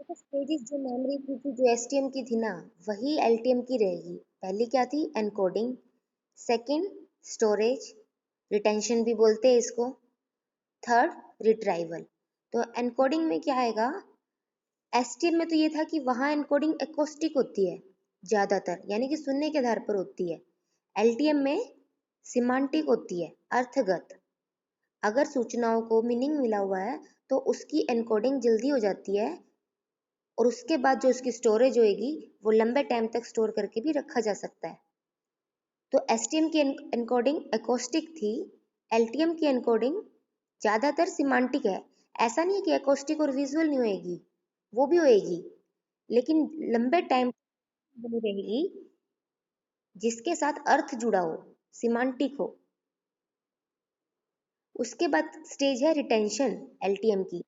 देखो स्टेजेस जो मेमोरी की थी जो एसटीएम की थी ना, वही एलटीएम की रहेगी। पहली क्या थी? एनकोडिंग। सेकंड स्टोरेज, रिटेंशन भी बोलते हैं इसको। Third retrieval. तो एनकोडिंग में क्या आएगा? एसटीएम में तो ये था कि वहाँ एनकोडिंग एकोस्टिक होती है ज्यादातर, यानी कि सुनने के आधार पर होती है। एलटीएम में सिमांटिक होती है, अर्थगत। अगर सूचनाओं को मीनिंग मिला हुआ है तो उसकी एनकोडिंग जल्दी हो जाती है, और उसके बाद जो उसकी स्टोरेज होएगी वो लंबे टाइम तक स्टोर करके भी रखा जा सकता है। तो एसटीएम की एनकोडिंग एकोस्टिक थी, एलटीएम की एनकोडिंग ज्यादातर सिमांटिक है। ऐसा नहीं है कि एकोस्टिक और विजुअल नहीं होएगी, वो भी होएगी, लेकिन लंबे टाइम बनी रहेगी, जिसके साथ अर्थ जुड़ा हो, सिमांटिक हो। उसके बाद स्टेज है रिटेंशन एलटीएम की।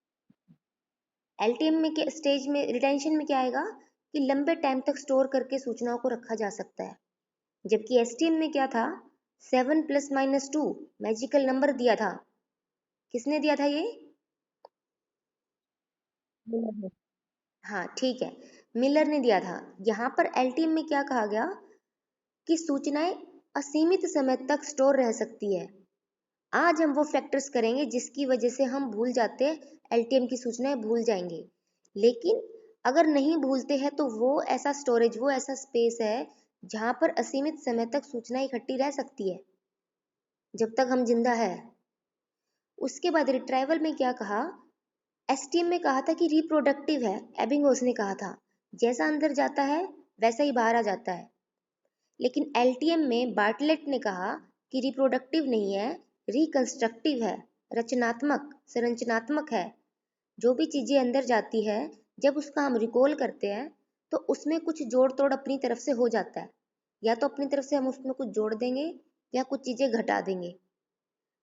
एलटीएम में के स्टेज में रिटेंशन में क्या आएगा कि लंबे टाइम तक स्टोर करके सूचनाओं को रखा जा सकता है। जबकि एसटीएम में क्या था? 7 + -2 मैजिकल नंबर दिया था। किसने दिया था ये? मिलर ने। हाँ ठीक है, मिलर ने दिया था। यहाँ पर एलटीएम में क्या कहा गया कि सूचनाएं असीमित समय तक स्टोर रह सकती है। आज हम वो फैक्टर्स करेंगे जिसकी वजह से हम भूल जाते हैं, एलटीएम की सूचनाएं भूल जाएंगे। लेकिन अगर नहीं भूलते हैं तो वो ऐसा स्टोरेज, वो ऐसा स्पेस है जहां पर असीमित समय तक सूचना इकट्ठी रह सकती है, जब तक हम जिंदा है। उसके बाद रिट्राइवल में क्या कहा? एसटीएम में कहा था कि रिप्रोडक्टिव है, एबिंगोस ने कहा था, जैसा अंदर जाता है वैसा ही बाहर आ जाता है। लेकिन एलटीएम में बार्टलेट ने कहा कि रिप्रोडक्टिव नहीं है, रिकंस्ट्रक्टिव है, रचनात्मक, संरचनात्मक है। जो भी चीजें अंदर जाती है, जब उसका हम रिकॉल करते हैं तो उसमें कुछ जोड़ तोड़ अपनी तरफ से हो जाता है। या तो अपनी तरफ से हम उसमें कुछ जोड़ देंगे या कुछ चीजें घटा देंगे।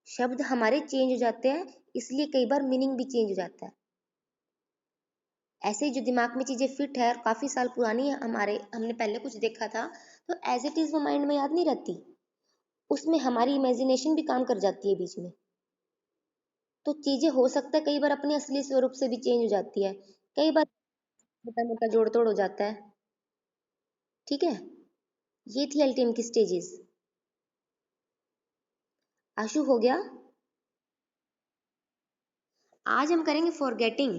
शब्द हमारे चेंज हो जाते हैं, इसलिए कई बार मीनिंग भी चेंज हो जाता है। ऐसे ही जो दिमाग में चीजें फिट है और काफी साल पुरानी है, हमारे हमने पहले कुछ देखा था, तो एज इट इज वो माइंड में याद नहीं रहती, उसमें हमारी इमेजिनेशन भी काम कर जाती है बीच में। तो चीजें हो सकता है कई बार अपने असली स्वरूप से भी चेंज हो जाती है, कई बार छोटा मोटा जोड़ तोड़ हो जाता है। ठीक है, ये थी एलटीएम की स्टेजेस। आशु हो गया? आज हम करेंगे फॉरगेटिंग,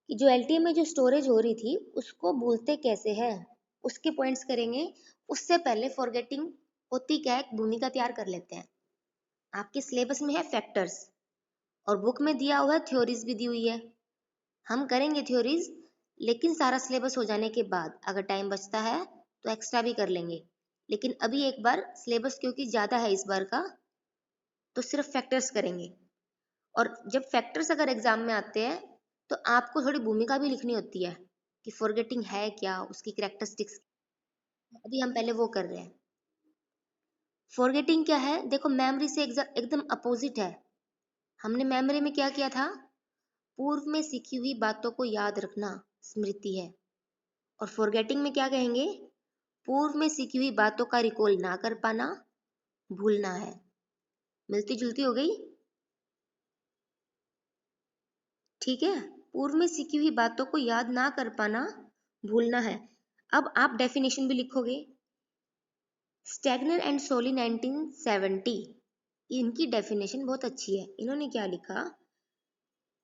कि जो एलटीएम में जो स्टोरेज हो रही थी उसको भूलते कैसे हैं, उसके पॉइंट्स करेंगे। उससे पहले फॉरगेटिंग होती क्या है, एक भूमिका तैयार कर लेते हैं। आपके सिलेबस में है फैक्टर्स, और बुक में दिया हुआ है थ्योरीज भी दी हुई है। हम करेंगे थ्योरीज, लेकिन सारा सिलेबस हो जाने के बाद अगर टाइम बचता है तो एक्स्ट्रा भी कर लेंगे। लेकिन अभी एक बार सिलेबस क्योंकि ज़्यादा है इस बार का, तो सिर्फ फैक्टर्स करेंगे। और जब फैक्टर्स अगर एग्जाम में आते हैं तो आपको थोड़ी भूमिका भी लिखनी होती है कि फॉरगेटिंग है क्या, उसकी कैरेक्टरिस्टिक्स। अभी हम पहले वो कर रहे हैं। फॉरगेटिंग क्या है? देखो मेमोरी से एकदम अपोजिट है। हमने मेमोरी में क्या किया था? पूर्व में सीखी हुई बातों को याद रखना स्मृति है। और फॉरगेटिंग में क्या कहेंगे? पूर्व में सीखी हुई बातों का रिकॉल ना कर पाना, भूलना है। मिलती जुलती हो गई? ठीक है, पूर्व में सीखी हुई बातों को याद ना कर पाना, भूलना है। अब आप डेफिनेशन भी लिखोगे। स्टैगनर एंड सोली 1970, इनकी डेफिनेशन बहुत अच्छी है। इन्होंने क्या लिखा?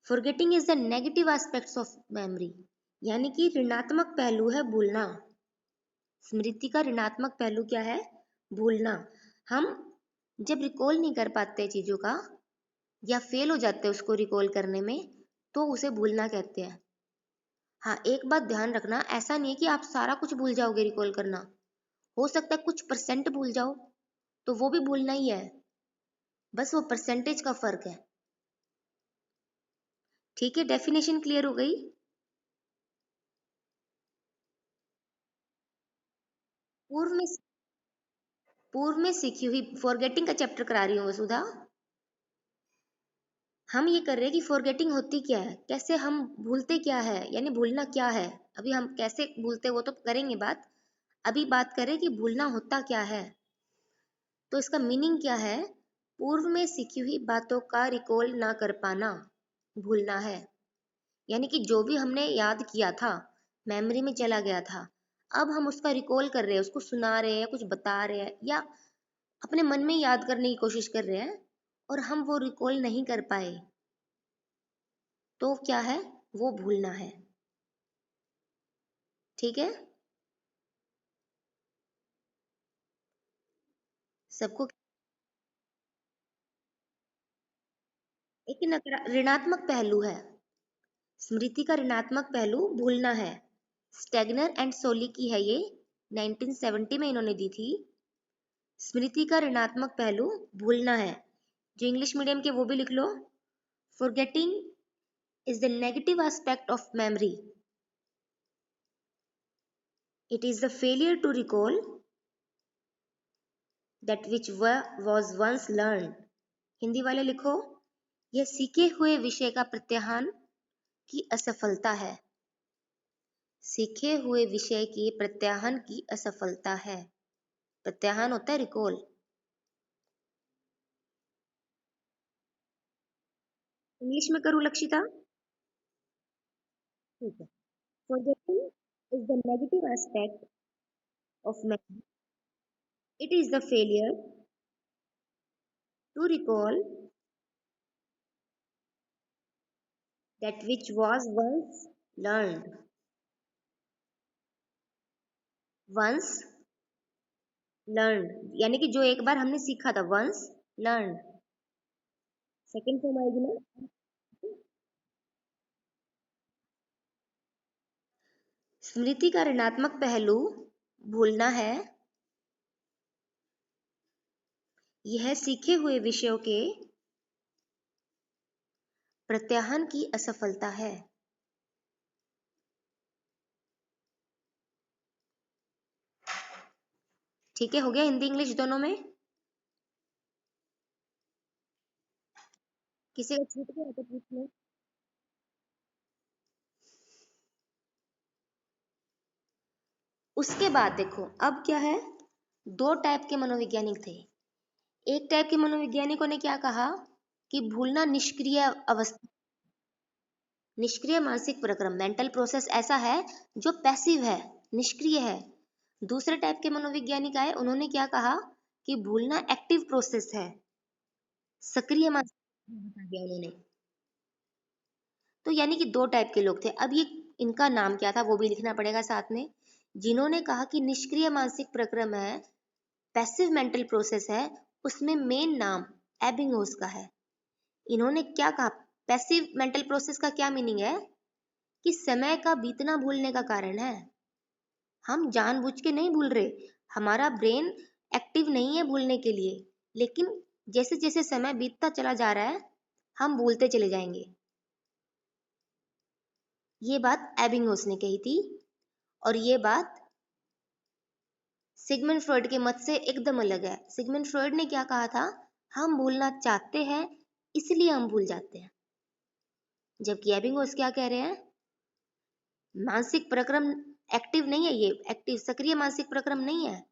Forgetting is the negative aspects of memory, यानी कि ऋणात्मक पहलू है भूलना। स्मृति का ऋणात्मक पहलू क्या है? भूलना। हम जब रिकॉल नहीं कर पाते चीजों का, या फेल हो जाते हैं उसको रिकॉल करने में, तो उसे भूलना कहते हैं। हाँ, एक बात ध्यान रखना, ऐसा नहीं है कि आप सारा कुछ भूल जाओगे रिकॉल करना। हो सकता है कुछ परसेंट भूल जाओ, तो वो भी भूलना ही है, बस वो परसेंटेज का फर्क है। ठीक है, डेफिनेशन क्लियर हो गई? पूर्व में पूर्व में सीखी हुई, फॉरगेटिंग का चैप्टर करा रही हूँ वसुधा। हम ये कर रहे हैं कि फॉरगेटिंग होती क्या है, कैसे हम भूलते क्या है, यानी भूलना क्या है। अभी हम कैसे भूलते वो तो करेंगे बात, अभी बात करें कि भूलना होता क्या है। तो इसका मीनिंग क्या है? पूर्व में सीखी हुई बातों का रिकॉल ना कर पाना, भूलना है। यानी कि जो भी हमने याद किया था, मेमोरी में चला गया था, अब हम उसका रिकॉल कर रहे हैं, उसको सुना रहे हैं, कुछ बता रहे हैं, या अपने मन में याद करने की कोशिश कर रहे हैं और हम वो रिकॉल नहीं कर पाए, तो क्या है, वो भूलना है। ठीक है, सबको। एक ऋणात्मक पहलू है, स्मृति का ऋणात्मक पहलू भूलना है। स्टेगनर एंड सोली की है ये, 1970 में इन्होंने दी थी। स्मृति का ऋणात्मक पहलू भूलना है। जो इंग्लिश मीडियम के वो भी लिख लो, forgetting is the negative aspect of memory, it is the failure to recall that which was once learned। Hindi वाले लिखो, यह सीखे हुए विषय का प्रत्याहान की असफलता है। सीखे हुए विषय के प्रत्याहान की असफलता है। प्रत्याहान होता है रिकॉल। इंग्लिश में करूँ लक्षिता? ठीक है। Forgetting is the negative aspect of memory. It is the failure to recall that which was once learned। once learned यानी कि जो एक बार हमने सीखा था, once learned। सेकंड फॉर्म आएगी ना। स्मृति का ऋणात्मक पहलू भूलना है। यह सीखे हुए विषयों के प्रत्याहान की असफलता है। ठीक है, हो गया हिंदी इंग्लिश दोनों में। किसी का छूट गया तो पूछ लो। उसके बाद देखो अब क्या है, दो टाइप के मनोवैज्ञानिक थे। एक टाइप के मनोवैज्ञानिकों ने क्या कहा कि भूलना निष्क्रिय अवस्था, निष्क्रिय मानसिक प्रक्रम, मेंटल प्रोसेस ऐसा है जो पैसिव है, निष्क्रिय है। दूसरे टाइप के मनोवैज्ञानिक आए, उन्होंने क्या कहा कि भूलना एक्टिव प्रोसेस है, सक्रिय मानसिक बता दिया उन्होंने। तो यानी कि दो टाइप के लोग थे। अब ये इनका नाम क्या था वो भी लिखना पड़ेगा साथ में। जिन्होंने कहा कि निष्क्रिय मानसिक प्रक्रम है, पैसिव मेंटल प्रोसेस है, उसमें मेन नाम एबिंगहोस का है। इन्होंने क्या कहा, पैसिव मेंटल प्रोसेस का क्या मीनिंग है कि समय का बीतना भूलने का कारण है। हम जानबूझ के नहीं भूल रहे, हमारा ब्रेन एक्टिव नहीं है भूलने के लिए, लेकिन जैसे जैसे समय बीतता चला जा रहा है हम भूलते चले जाएंगे। ये बात एबिंगहोस ने कही थी और ये बात सिगमंड फ्रॉइड के मत से एकदम अलग है। सिगमंड फ्रॉइड ने क्या कहा था, हम भूलना चाहते हैं इसलिए हम भूल जाते हैं, जबकि एबिंगहोस क्या कह रहे हैं, मानसिक प्रक्रम एक्टिव नहीं है, ये एक्टिव सक्रिय मानसिक प्रक्रम नहीं है,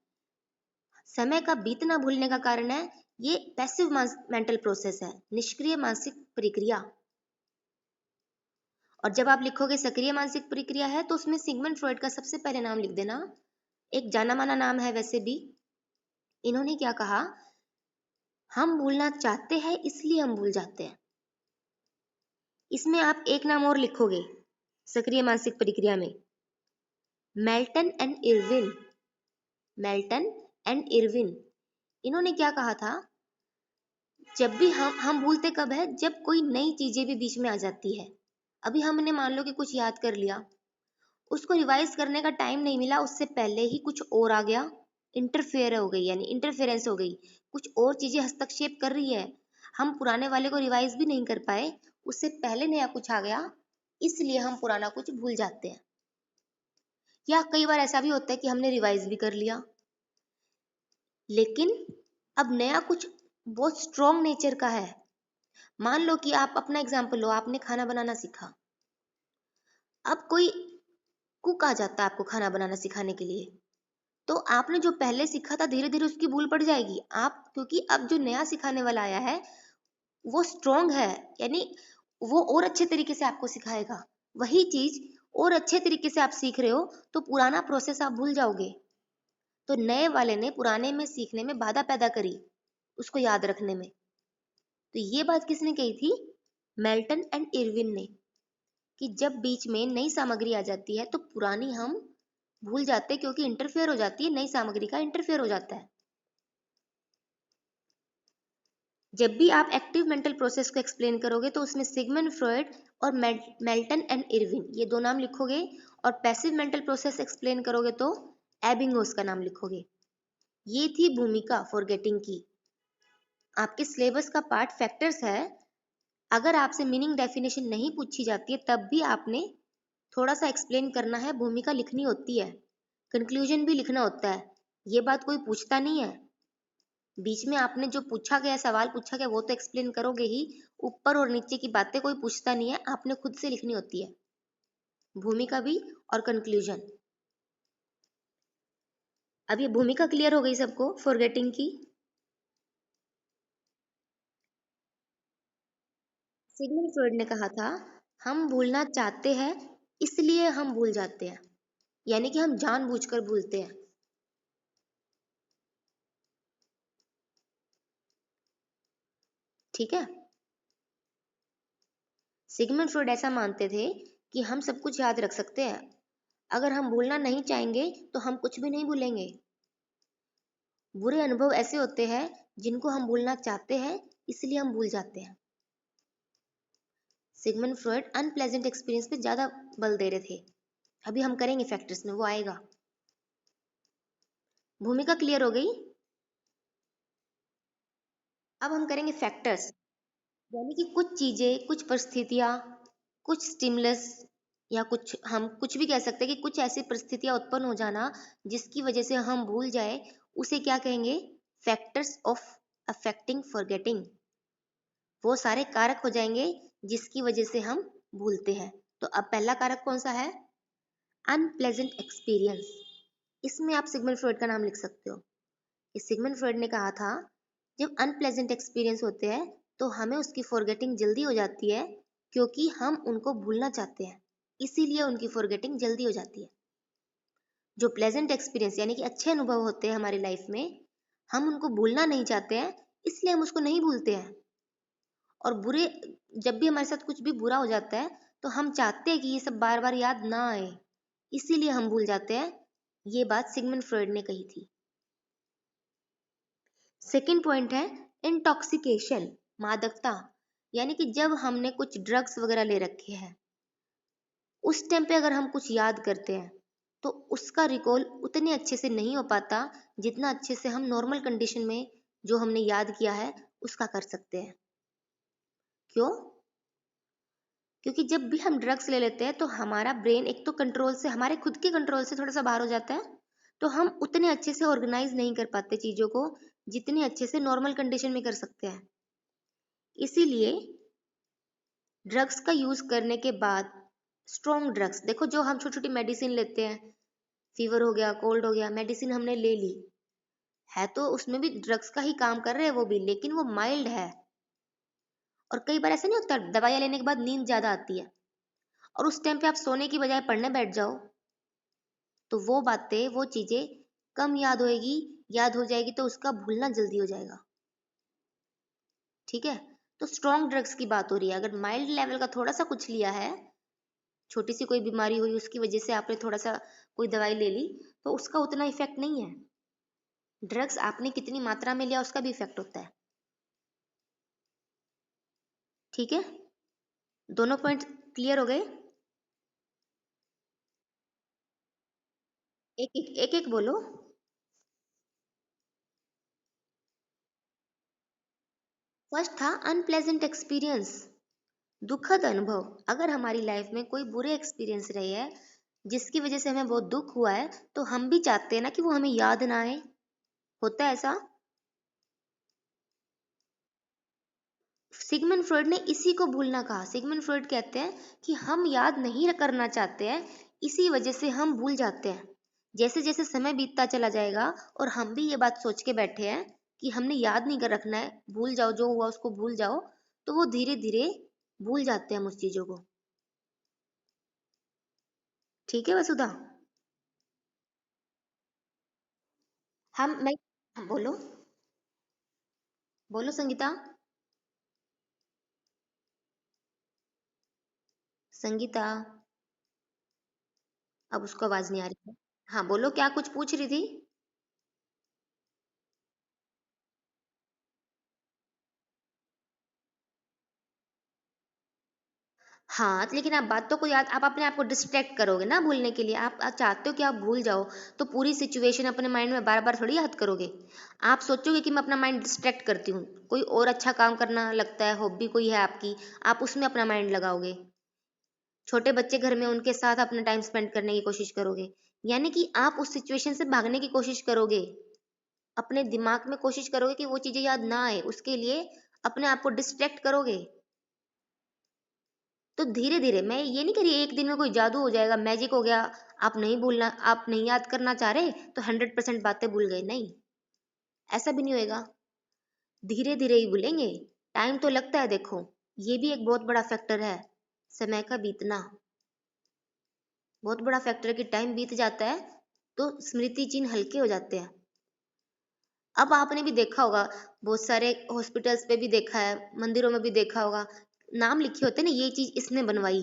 समय का बीतना भूलने का कारण है, ये पैसिव मेंटल प्रोसेस है, निष्क्रिय मानसिक प्रक्रिया। और जब आप लिखोगे सक्रिय मानसिक प्रक्रिया है तो उसमें सिगमंड फ्रॉइड का सबसे पहले नाम लिख देना, एक जाना माना नाम है वैसे भी। इन्होंने क्या कहा, हम भूलना चाहते हैं इसलिए हम भूल जाते हैं। इसमें आप एक नाम और लिखोगे सक्रिय मानसिक प्रक्रिया में, Melton and Irwin. Melton and Irwin, इन्होंने क्या कहा था, जब भी हम भूलते कब है, जब कोई नई चीजें भी बीच में आ जाती है। अभी हमने मान लो कि कुछ याद कर लिया, उसको रिवाइज करने का टाइम नहीं मिला, उससे पहले ही कुछ और आ गया, इंटरफेयर हो गई, यानी इंटरफेरेंस हो गई, कुछ और चीजें हस्तक्षेप कर रही है, हम पुराने वाले को रिवाइज भी नहीं कर पाए, उससे पहले नया कुछ आ गया, इसलिए हम पुराना कुछ भूल जाते हैं। या कई बार ऐसा भी होता है कि हमने रिवाइज भी कर लिया, लेकिन अब नया कुछ बहुत स्ट्रॉन्ग नेचर का है। मान लो कि आप अपना एग्जाम्पल लो, आपने खाना बनाना सीखा, अब कोई कुक आ जाता है आपको खाना बनाना सिखाने के लिए, तो आपने जो पहले सीखा था धीरे धीरे उसकी भूल पड़ जाएगी आप, क्योंकि अब जो नया सिखाने वाला आया है वो स्ट्रॉन्ग है, यानी वो और अच्छे तरीके से आपको सिखाएगा, वही चीज और अच्छे तरीके से आप सीख रहे हो तो पुराना प्रोसेस आप भूल जाओगे। तो नए वाले ने पुराने में सीखने में बाधा पैदा करी, उसको याद रखने में। तो ये बात किसने कही थी? मेल्टन एंड इरविन ने, कि जब बीच में नई सामग्री आ जाती है तो पुरानी हम भूल जाते हैं, क्योंकि इंटरफेयर हो जाती है, नई सामग्री का इंटरफेयर हो जाता है। जब भी आप एक्टिव मेंटल प्रोसेस को एक्सप्लेन करोगे तो उसमें सिगमंड फ्रॉयड और मेल्टन एंड इरविन ये दो नाम लिखोगे, और पैसिव मेंटल प्रोसेस एक्सप्लेन करोगे तो एबिंगहॉस का नाम लिखोगे। ये थी भूमिका फॉरगेटिंग की। आपके सिलेबस का पार्ट फैक्टर्स है। अगर आपसे मीनिंग डेफिनेशन नहीं पूछी जाती है तब भी आपने थोड़ा सा एक्सप्लेन करना है, भूमिका लिखनी होती है, कंक्लूजन भी लिखना होता है। ये बात कोई पूछता नहीं है। बीच में आपने जो पूछा गया, सवाल पूछा गया, वो तो एक्सप्लेन करोगे ही, ऊपर और नीचे की बातें कोई पूछता नहीं है, आपने खुद से लिखनी होती है, भूमिका भी और कंक्लूजन। अब ये भूमिका क्लियर हो गई सबको फॉरगेटिंग की? सिगमंड फ्रॉयड ने कहा था, हम भूलना चाहते हैं इसलिए हम भूल जाते हैं, यानी कि हम जानबूझकर भूलते हैं। ठीक है। सिगमंड फ्रॉयड ऐसा मानते थे कि हम सब कुछ याद रख सकते हैं, अगर हम भूलना नहीं चाहेंगे तो हम कुछ भी नहीं भूलेंगे। बुरे अनुभव ऐसे होते हैं जिनको हम भूलना चाहते हैं, इसलिए हम भूल जाते हैं। सिगमंड फ्रॉयड अनप्लेजेंट एक्सपीरियंस पे ज्यादा बल दे रहे थे। अभी हम करेंगे फैक्टर्स में, वो आएगा। भूमिका क्लियर हो गई। अब हम करेंगे फैक्टर्स, यानी कि कुछ चीजें, कुछ परिस्थितियां, कुछ स्टिमुलस, या कुछ हम कुछ भी कह सकते हैं कि कुछ ऐसी परिस्थितियां उत्पन्न हो जाना जिसकी वजह से हम भूल जाए, उसे क्या कहेंगे? Factors of affecting forgetting. वो सारे कारक हो जाएंगे जिसकी वजह से हम भूलते हैं। तो अब पहला कारक कौन सा है? Unpleasant experience. इसमें आप सिगमंड फ्रॉयड का नाम लिख सकते हो कि सिगमंड फ्रॉयड ने कहा था, जब अनप्लेजेंट एक्सपीरियंस होते हैं तो हमें उसकी फॉरगेटिंग जल्दी हो जाती है, क्योंकि हम उनको भूलना चाहते हैं, इसीलिए उनकी फॉरगेटिंग जल्दी हो जाती है। जो प्लेजेंट एक्सपीरियंस यानी कि अच्छे अनुभव होते हैं हमारी लाइफ में, हम उनको भूलना नहीं चाहते हैं, इसलिए हम उसको नहीं भूलते हैं। और बुरे, जब भी हमारे साथ कुछ भी बुरा हो जाता है तो हम चाहते हैं कि ये सब बार बार याद ना आए, इसीलिए हम भूल जाते हैं। ये बात सिगमंड फ्रॉयड ने कही थी। सेकेंड पॉइंट है इंटॉक्सिकेशन, मादकता। यानी कि जब हमने कुछ ड्रग्स वगैरह ले रखे हैं, उस टाइम पे अगर हम कुछ याद करते हैं तो उसका रिकॉल उतने अच्छे से नहीं हो पाता जितना अच्छे से हम नॉर्मल कंडीशन में जो हमने याद किया है उसका कर सकते हैं। क्यों? क्योंकि जब भी हम ड्रग्स ले लेते हैं तो हमारा ब्रेन एक तो कंट्रोल से, हमारे खुद के कंट्रोल से थोड़ा सा बाहर हो जाता है, तो हम उतने अच्छे से ऑर्गेनाइज नहीं कर पाते चीजों को जितने अच्छे से नॉर्मल कंडीशन में कर सकते हैं। इसीलिए ड्रग्स का यूज करने के बाद, स्ट्रॉन्ग ड्रग्स देखो, जो हम छोटी छोटी मेडिसिन लेते हैं, फीवर हो गया, कोल्ड हो गया, मेडिसिन हमने ले ली है, तो उसमें भी ड्रग्स का ही काम कर रहे हैं वो भी, लेकिन वो माइल्ड है। और कई बार ऐसा नहीं होता, दवाइयाँ लेने के बाद नींद ज्यादा आती है और उस टाइम पे आप सोने की बजाय पढ़ने बैठ जाओ, तो वो बातें, वो चीजें कम याद होएगी, याद हो जाएगी तो उसका भूलना जल्दी हो जाएगा। ठीक है। तो स्ट्रॉन्ग ड्रग्स की बात हो रही है। अगर माइल्ड लेवल का थोड़ा सा कुछ लिया है, छोटी सी कोई बीमारी हुई उसकी वजह से आपने थोड़ा सा कोई दवाई ले ली, तो उसका उतना इफेक्ट नहीं है। ड्रग्स आपने कितनी मात्रा में लिया उसका भी इफेक्ट होता है। ठीक है। दोनों पॉइंट क्लियर हो गए? एक एक बोलो। फर्स्ट था अनप्लेजेंट एक्सपीरियंस, दुखद अनुभव। अगर हमारी लाइफ में कोई बुरे एक्सपीरियंस रहे हैं जिसकी वजह से हमें बहुत दुख हुआ है, तो हम भी चाहते हैं ना कि वो हमें याद ना आए। होता है ऐसा? सिगमंड फ्रॉयड ने इसी को भूलना कहा। सिगमंड फ्रॉयड कहते हैं कि हम याद नहीं करना चाहते हैं, इसी वजह से हम भूल जाते हैं। जैसे जैसे समय बीतता चला जाएगा और हम भी ये बात सोच के बैठे हैं कि हमने याद नहीं कर रखना है, भूल जाओ, जो हुआ उसको भूल जाओ, तो वो धीरे धीरे भूल जाते हैं हम उस चीजों को। ठीक है वसुधा। मैं बोलो, बोलो संगीता। संगीता, अब उसको आवाज नहीं आ रही है। हाँ बोलो, क्या कुछ पूछ रही थी? हाँ लेकिन आप बातों को याद, आप अपने आप को डिस्ट्रैक्ट करोगे ना भूलने के लिए। आप चाहते हो कि आप भूल जाओ, तो पूरी सिचुएशन अपने माइंड में बार बार थोड़ी याद करोगे। आप सोचोगे कि मैं अपना माइंड डिस्ट्रैक्ट करती हूँ, कोई और अच्छा काम करना लगता है, हॉबी कोई है आपकी, आप उसमें अपना माइंड लगाओगे। छोटे बच्चे घर में, उनके साथ अपना टाइम स्पेंड करने की कोशिश करोगे। यानी कि आप उस सिचुएशन से भागने की कोशिश करोगे, अपने दिमाग में कोशिश करोगे कि वो चीजें याद ना आए, उसके लिए अपने आप को डिस्ट्रैक्ट करोगे। तो धीरे धीरे, मैं ये नहीं कह रही एक दिन में कोई जादू हो जाएगा, मैजिक हो गया, आप नहीं भूलना, आप नहीं याद करना चाह रहे तो 100% बातें भूल गए, नहीं, ऐसा भी नहीं होएगा। धीरे धीरे ही भूलेंगे, टाइम तो लगता है। देखो, ये भी एक बहुत बड़ा फैक्टर है, समय का बीतना बहुत बड़ा फैक्टर है कि टाइम बीत जाता है तो स्मृति चिन्ह हल्के हो जाते हैं। अब आपने भी देखा होगा, बहुत सारे हॉस्पिटल्स पे भी देखा है, मंदिरों में भी देखा होगा, नाम लिखे होते हैं ना, ये चीज इसने बनवाई,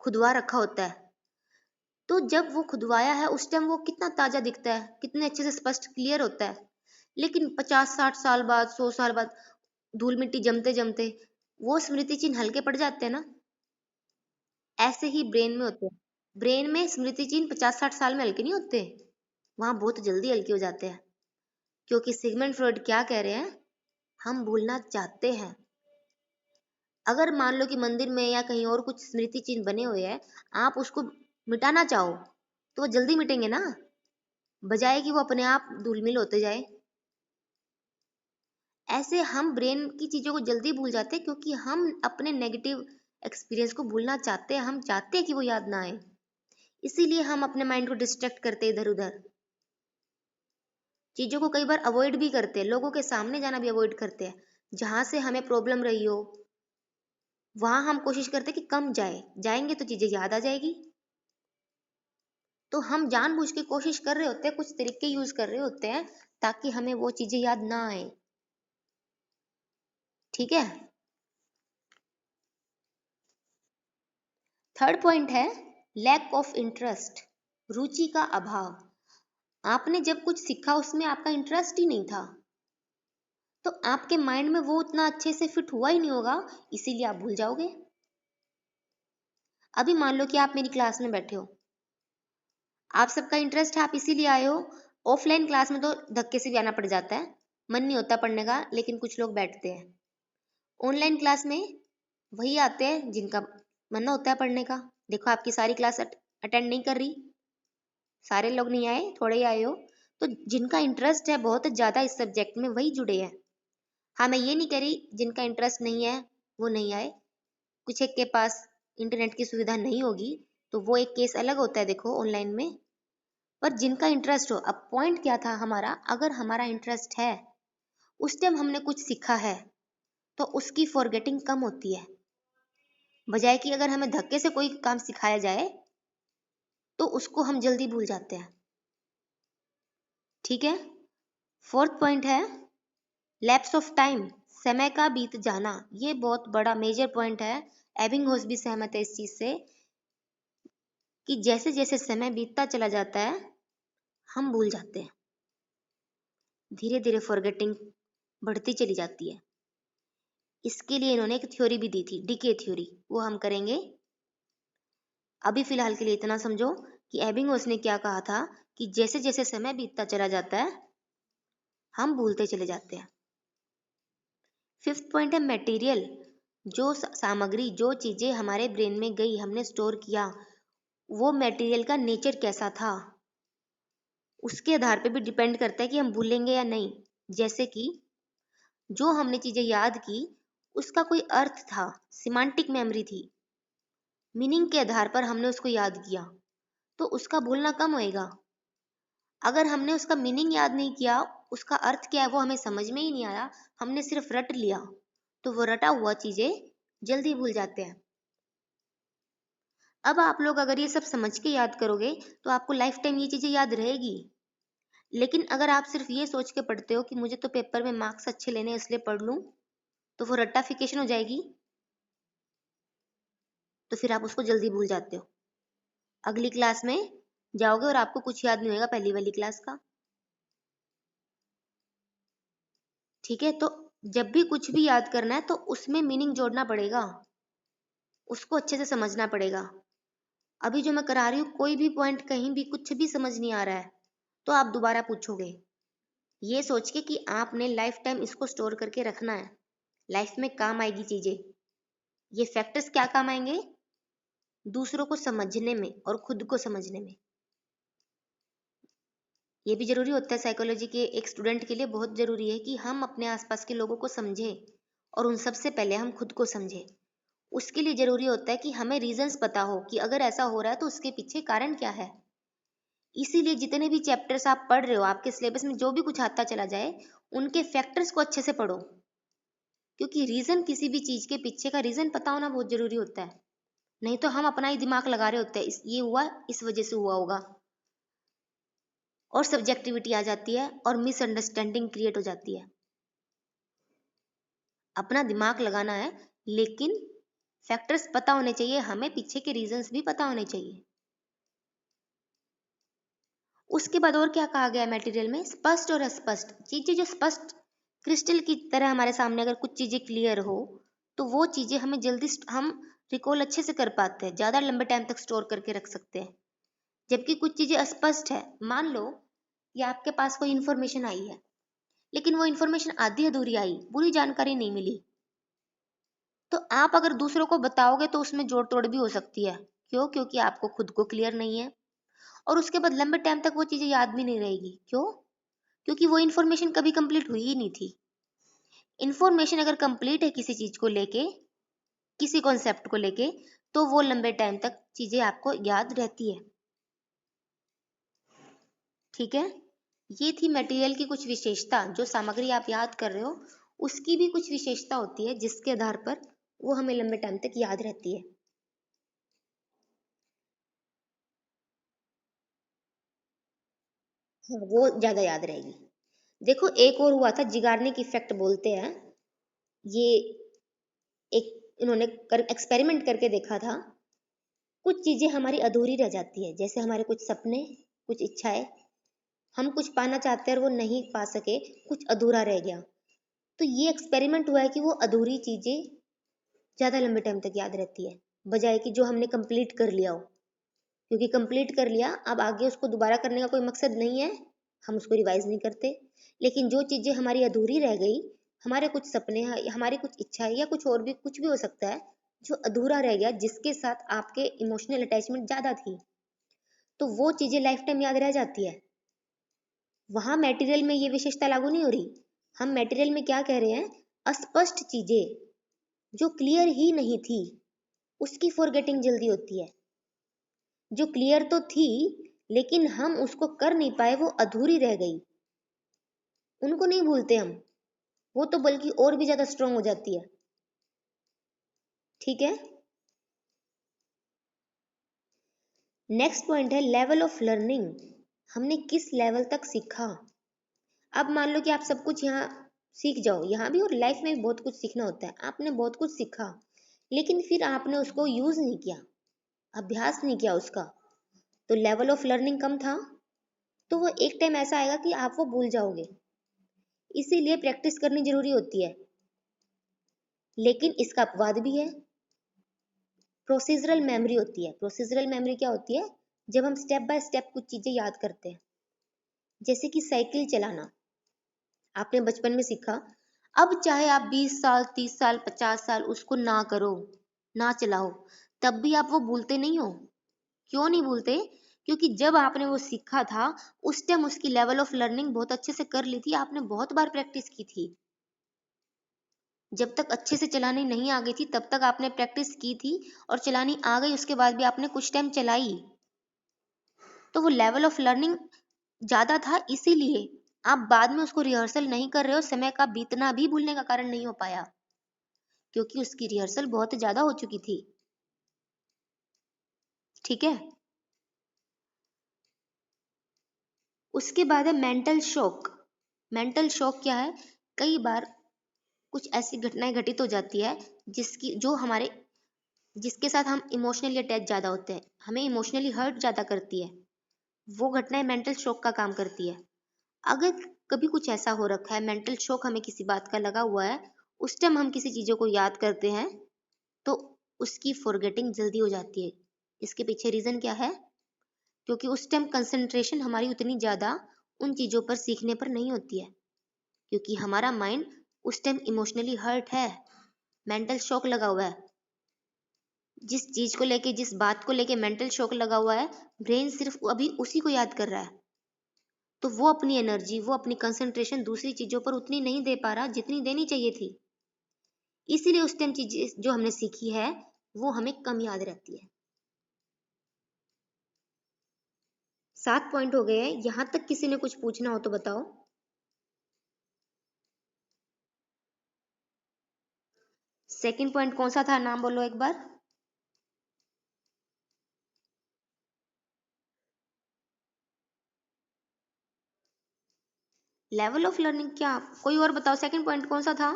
खुदवा रखा होता है। तो जब वो खुदवाया है उस टाइम वो कितना ताजा दिखता है, कितने अच्छे से स्पष्ट क्लियर होता है। लेकिन 50-60 साल बाद, 100 साल बाद, धूल मिट्टी जमते जमते वो स्मृति चिन्ह हल्के पड़ जाते हैं ना। ऐसे ही ब्रेन में होते हैं, ब्रेन में स्मृति चिन्ह 50-60 साल में हल्के नहीं होते, वहां बहुत जल्दी हल्के हो जाते हैं। क्योंकि सिगमंड फ्रॉइड क्या कह रहे हैं, हम भूलना चाहते हैं। अगर मान लो कि मंदिर में या कहीं और कुछ स्मृति चिन्ह बने हुए हैं, आप उसको मिटाना चाहो तो वो जल्दी मिटेंगे ना, बजाय कि वो अपने आप धूलमिल होते जाए। ऐसे हम ब्रेन की चीजों को जल्दी भूल जाते हैं क्योंकि हम अपने नेगेटिव एक्सपीरियंस को भूलना चाहते हैं, हम चाहते हैं कि वो याद ना आए। इसीलिए हम अपने माइंड को डिस्ट्रैक्ट करते हैं इधर उधर, चीजों को कई बार अवॉइड भी करते हैं, लोगों के सामने जाना भी अवॉइड करते हैं। जहां से हमें प्रॉब्लम रही हो वहां हम कोशिश करते हैं कि कम जाए, जाएंगे तो चीजें याद आ जाएगी। तो हम जानबूझ के कोशिश कर रहे होते हैं, कुछ तरीके यूज कर रहे होते हैं ताकि हमें वो चीजें याद ना आए। ठीक है। थर्ड पॉइंट है लैक ऑफ इंटरेस्ट, रुचि का अभाव। आपने जब कुछ सीखा उसमें आपका इंटरेस्ट ही नहीं था, तो आपके माइंड में वो उतना अच्छे से फिट हुआ ही नहीं होगा, इसीलिए आप भूल जाओगे। अभी मान लो कि आप मेरी क्लास में बैठे हो, आप सबका इंटरेस्ट है, आप इसीलिए आए हो। ऑफलाइन क्लास में तो धक्के से भी आना पड़ जाता है, मन नहीं होता पढ़ने का, लेकिन कुछ लोग बैठते हैं। ऑनलाइन क्लास में वही आते हैं जिनका मन होता है पढ़ने का। देखो, आपकी सारी क्लास अटेंड नहीं कर रही, सारे लोग नहीं आए, थोड़े ही आए हो, तो जिनका इंटरेस्ट है बहुत ज्यादा इस सब्जेक्ट में वही जुड़े हैं। हाँ, मैं ये नहीं कह रही जिनका इंटरेस्ट नहीं है वो नहीं आए, कुछ एक के पास इंटरनेट की सुविधा नहीं होगी, तो वो एक केस अलग होता है, देखो ऑनलाइन में। पर जिनका इंटरेस्ट हो, अब पॉइंट क्या था हमारा, अगर हमारा इंटरेस्ट है, उस टाइम हमने कुछ सीखा है, तो उसकी फॉरगेटिंग कम होती है, बजाय कि अगर हमें धक्के से कोई काम सिखाया जाए तो उसको हम जल्दी भूल जाते हैं। ठीक है। फोर्थ पॉइंट है लैप्स ऑफ टाइम, समय का बीत जाना। ये बहुत बड़ा मेजर पॉइंट है, एबिंगहॉस भी सहमत है इस चीज से, कि जैसे जैसे समय बीतता चला जाता है हम भूल जाते हैं, धीरे धीरे फॉरगेटिंग बढ़ती चली जाती है। इसके लिए इन्होंने एक थ्योरी भी दी थी, डीके थ्योरी, वो हम करेंगे। अभी फिलहाल के लिए इतना समझो कि एबिंगहॉस ने क्या कहा था, कि जैसे जैसे समय बीतता चला जाता है हम भूलते चले जाते हैं। फिफ्थ पॉइंट है मटेरियल, जो सामग्री, जो चीजें हमारे ब्रेन में गई, हमने स्टोर किया, वो मटेरियल का नेचर कैसा था, उसके आधार पे भी डिपेंड करता है कि हम भूलेंगे या नहीं। जैसे कि जो हमने चीजें याद की उसका कोई अर्थ था, सिमांटिक मेमोरी थी, मीनिंग के आधार पर हमने उसको याद किया, तो उसका भूलना कम होएगा। अगर हमने उसका मीनिंग याद नहीं किया, उसका अर्थ क्या है वो हमें समझ में ही नहीं आया, हमने सिर्फ रट लिया, तो वो रटा हुआ चीजें जल्दी भूल जाते हैं। अब आप लोग अगर ये सब समझ के याद करोगे तो आपको लाइफ टाइम ये चीजें याद रहेगी। लेकिन अगर आप सिर्फ ये सोच के पढ़ते हो कि मुझे तो पेपर में मार्क्स अच्छे लेने हैं इसलिए पढ़ लूं, तो वो रट्टाफिकेशन हो जाएगी, तो फिर आप उसको जल्दी भूल जाते हो। अगली क्लास में जाओगे और आपको कुछ याद नहीं होगा पहली वाली क्लास का। ठीक है, तो जब भी कुछ भी याद करना है तो उसमें मीनिंग जोड़ना पड़ेगा, उसको अच्छे से समझना पड़ेगा। अभी जो मैं करा रही हूँ, कोई भी पॉइंट कहीं भी कुछ भी समझ नहीं आ रहा है तो आप दोबारा पूछोगे, ये सोच के कि आपने लाइफ टाइम इसको स्टोर करके रखना है, लाइफ में काम आएगी चीजें। ये फैक्टर्स क्या काम आएंगे? दूसरों को समझने में और खुद को समझने में। ये भी जरूरी होता है, साइकोलॉजी के एक स्टूडेंट के लिए बहुत जरूरी है कि हम अपने आसपास के लोगों को समझें और उन सबसे पहले हम खुद को समझें। उसके लिए जरूरी होता है कि हमें रीजंस पता हो कि अगर ऐसा हो रहा है तो उसके पीछे कारण क्या है। इसीलिए जितने भी चैप्टर्स आप पढ़ रहे हो, आपके सिलेबस में जो भी कुछ आता चला जाए, उनके फैक्टर्स को अच्छे से पढ़ो, क्योंकि रीजन, किसी भी चीज के पीछे का रीजन पता होना बहुत जरूरी होता है। नहीं तो हम अपना ही दिमाग लगा रहे होते हैं, ये हुआ इस वजह से हुआ होगा, और सब्जेक्टिविटी आ जाती है और मिसअंडरस्टैंडिंग क्रिएट हो जाती है। अपना दिमाग लगाना है, लेकिन फैक्टर्स पता होने चाहिए हमें, पीछे के रीजंस भी पता होने चाहिए। उसके बाद और क्या कहा गया है मटेरियल में? स्पष्ट और अस्पष्ट चीजें। जो स्पष्ट क्रिस्टल की तरह हमारे सामने अगर कुछ चीजें क्लियर हो तो वो चीजें हमें जल्दी हम रिकॉल अच्छे से कर पाते हैं, ज्यादा लंबे टाइम तक स्टोर करके रख सकते हैं। जबकि कुछ चीजें अस्पष्ट है, मान लो कि आपके पास कोई इंफॉर्मेशन आई है, लेकिन वो इंफॉर्मेशन आधी अधूरी आई, पूरी जानकारी नहीं मिली, तो आप अगर दूसरों को बताओगे तो उसमें जोड़ तोड़ भी हो सकती है। क्यों? क्योंकि आपको खुद को क्लियर नहीं है, और उसके बाद लंबे टाइम तक वो चीजें याद भी नहीं रहेगी। क्यों? क्योंकि वो इन्फॉर्मेशन कभी कंप्लीट हुई ही नहीं थी। इन्फॉर्मेशन अगर कंप्लीट है किसी चीज को लेके, किसी कॉन्सेप्ट को लेके, तो वो लंबे टाइम तक चीजें आपको याद रहती है। ठीक है, ये थी मटेरियल की कुछ विशेषता। जो सामग्री आप याद कर रहे हो उसकी भी कुछ विशेषता होती है जिसके आधार पर वो हमें लंबे टाइम तक याद रहती है। हाँ, वो ज्यादा याद रहेगी। देखो, एक और हुआ था, जिगार्निक इफेक्ट बोलते हैं। ये एक इन्होंने एक्सपेरिमेंट करके देखा था। कुछ चीजें हमारी अधूरी रह जाती है, जैसे हमारे कुछ सपने, कुछ इच्छाएं, हम कुछ पाना चाहते हैं और वो नहीं पा सके, कुछ अधूरा रह गया। तो ये एक्सपेरिमेंट हुआ है कि वो अधूरी चीजें ज्यादा लंबे टाइम तक याद रहती है, बजाय कि जो हमने कंप्लीट कर लिया हो। क्योंकि कंप्लीट कर लिया, अब आगे उसको दोबारा करने का कोई मकसद नहीं है, हम उसको रिवाइज नहीं करते। लेकिन जो चीजें हमारी अधूरी रह गई, हमारे कुछ सपने, हमारी कुछ इच्छा या कुछ और भी कुछ भी हो सकता है जो अधूरा रह गया, जिसके साथ आपके इमोशनल अटैचमेंट ज्यादा थी, तो वो चीजें लाइफ टाइम याद रह जाती है। वहां मटेरियल में ये विशेषता लागू नहीं हो रही। हम मटेरियल में क्या कह रहे हैं? अस्पष्ट चीजें जो क्लियर ही नहीं थी उसकी फॉरगेटिंग जल्दी होती है। जो क्लियर तो थी लेकिन हम उसको कर नहीं पाए, वो अधूरी रह गई, उनको नहीं भूलते हम, वो तो बल्कि और भी ज्यादा स्ट्रांग हो जाती है। ठीक है, नेक्स्ट पॉइंट है लेवल ऑफ लर्निंग। हमने किस लेवल तक सीखा? अब मान लो कि आप सब कुछ यहाँ सीख जाओ, यहाँ भी और लाइफ में भी बहुत कुछ सीखना होता है। आपने बहुत कुछ सीखा लेकिन फिर आपने उसको यूज नहीं किया, अभ्यास नहीं किया उसका, तो लेवल ऑफ लर्निंग कम था। तो वो एक टाइम ऐसा आएगा कि आप वो भूल जाओगे। इसीलिए प्रैक्टिस करनी जरूरी होती है। लेकिन इसका अपवाद भी है, प्रोसीजरल मेमोरी होती है। प्रोसीजरल मेमोरी क्या होती है? जब हम स्टेप बाय स्टेप कुछ चीजें याद करते हैं, जैसे कि साइकिल चलाना आपने बचपन में सीखा, अब चाहे आप 20 साल, 30 साल, 50 साल उसको ना करो, ना चलाओ, तब भी आप वो भूलते नहीं हो। क्यों नहीं भूलते? क्योंकि जब आपने वो सीखा था, उस टाइम उसकी लेवल ऑफ लर्निंग बहुत अच्छे से कर ली थी, आपने बहुत बार प्रैक्टिस की थी। जब तक अच्छे से चलानी नहीं आ गई थी तब तक आपने प्रैक्टिस की थी, और चलानी आ गई उसके बाद भी आपने कुछ टाइम चलाई, तो वो लेवल ऑफ लर्निंग ज्यादा था। इसीलिए आप बाद में उसको रिहर्सल नहीं कर रहे हो, समय का बीतना भी भूलने का कारण नहीं हो पाया, क्योंकि उसकी रिहर्सल बहुत ज्यादा हो चुकी थी। ठीक है। उसके बाद है मेंटल शॉक। मेंटल शॉक क्या है? कई बार कुछ ऐसी घटनाएं घटित हो जाती है जिसके साथ हम इमोशनली अटैच ज्यादा होते हैं, हमें इमोशनली हर्ट ज्यादा करती है, वो घटनाएं मेंटल शॉक का काम करती है। अगर कभी कुछ ऐसा हो रखा है, मेंटल शॉक हमें किसी बात का लगा हुआ है, उस टाइम हम किसी चीजों को याद करते हैं तो उसकी फॉरगेटिंग जल्दी हो जाती है। इसके पीछे रीजन क्या है? क्योंकि उस टाइम कंसंट्रेशन हमारी उतनी ज्यादा उन चीजों पर सीखने पर नहीं होती है, क्योंकि हमारा माइंड उस टाइम इमोशनली हर्ट है, मेंटल शॉक लगा हुआ है। जिस चीज को लेके, जिस बात को लेके मेंटल शॉक लगा हुआ है, ब्रेन सिर्फ अभी उसी को याद कर रहा है, तो वो अपनी एनर्जी, वो अपनी कंसंट्रेशन दूसरी चीजों पर उतनी नहीं दे पा रहा जितनी देनी चाहिए थी। इसीलिए उस टाइम चीजें जो हमने सीखी है वो हमें कम याद रहती है। 7 पॉइंट हो गए हैं, यहां तक किसी ने कुछ पूछना हो तो बताओ। सेकंड पॉइंट कौन सा था, नाम बोलो एक बार। लेवल ऑफ लर्निंग, क्या कोई और बताओ, सेकंड पॉइंट कौन सा था?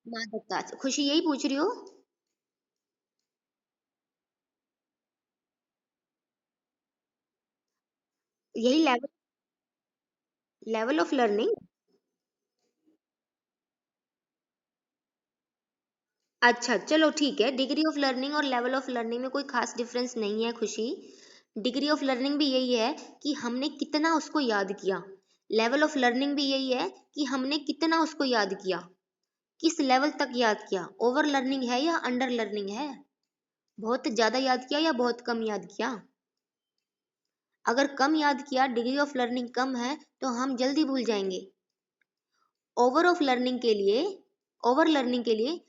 मादकता। अच्छा, खुशी यही पूछ रही हो? यही लेवल, लेवल ऑफ लर्निंग। अच्छा चलो ठीक है, डिग्री ऑफ लर्निंग और लेवल ऑफ लर्निंग में कोई खास डिफरेंस नहीं है खुशी। डिग्री ऑफ लर्निंग भी यही है कि हमने कितना उसको याद किया, लेवल ऑफ लर्निंग भी यही है कि हमने कितना उसको याद किया, किस लेवल तक याद किया, ओवर लर्निंग है या अंडर लर्निंग है, बहुत ज्यादा याद किया या बहुत कम याद किया। अगर कम याद किया, डिग्री ऑफ लर्निंग कम है, तो हम जल्दी भूल जाएंगे। ओवर ऑफ लर्निंग के लिए ओवर लर्निंग के लिए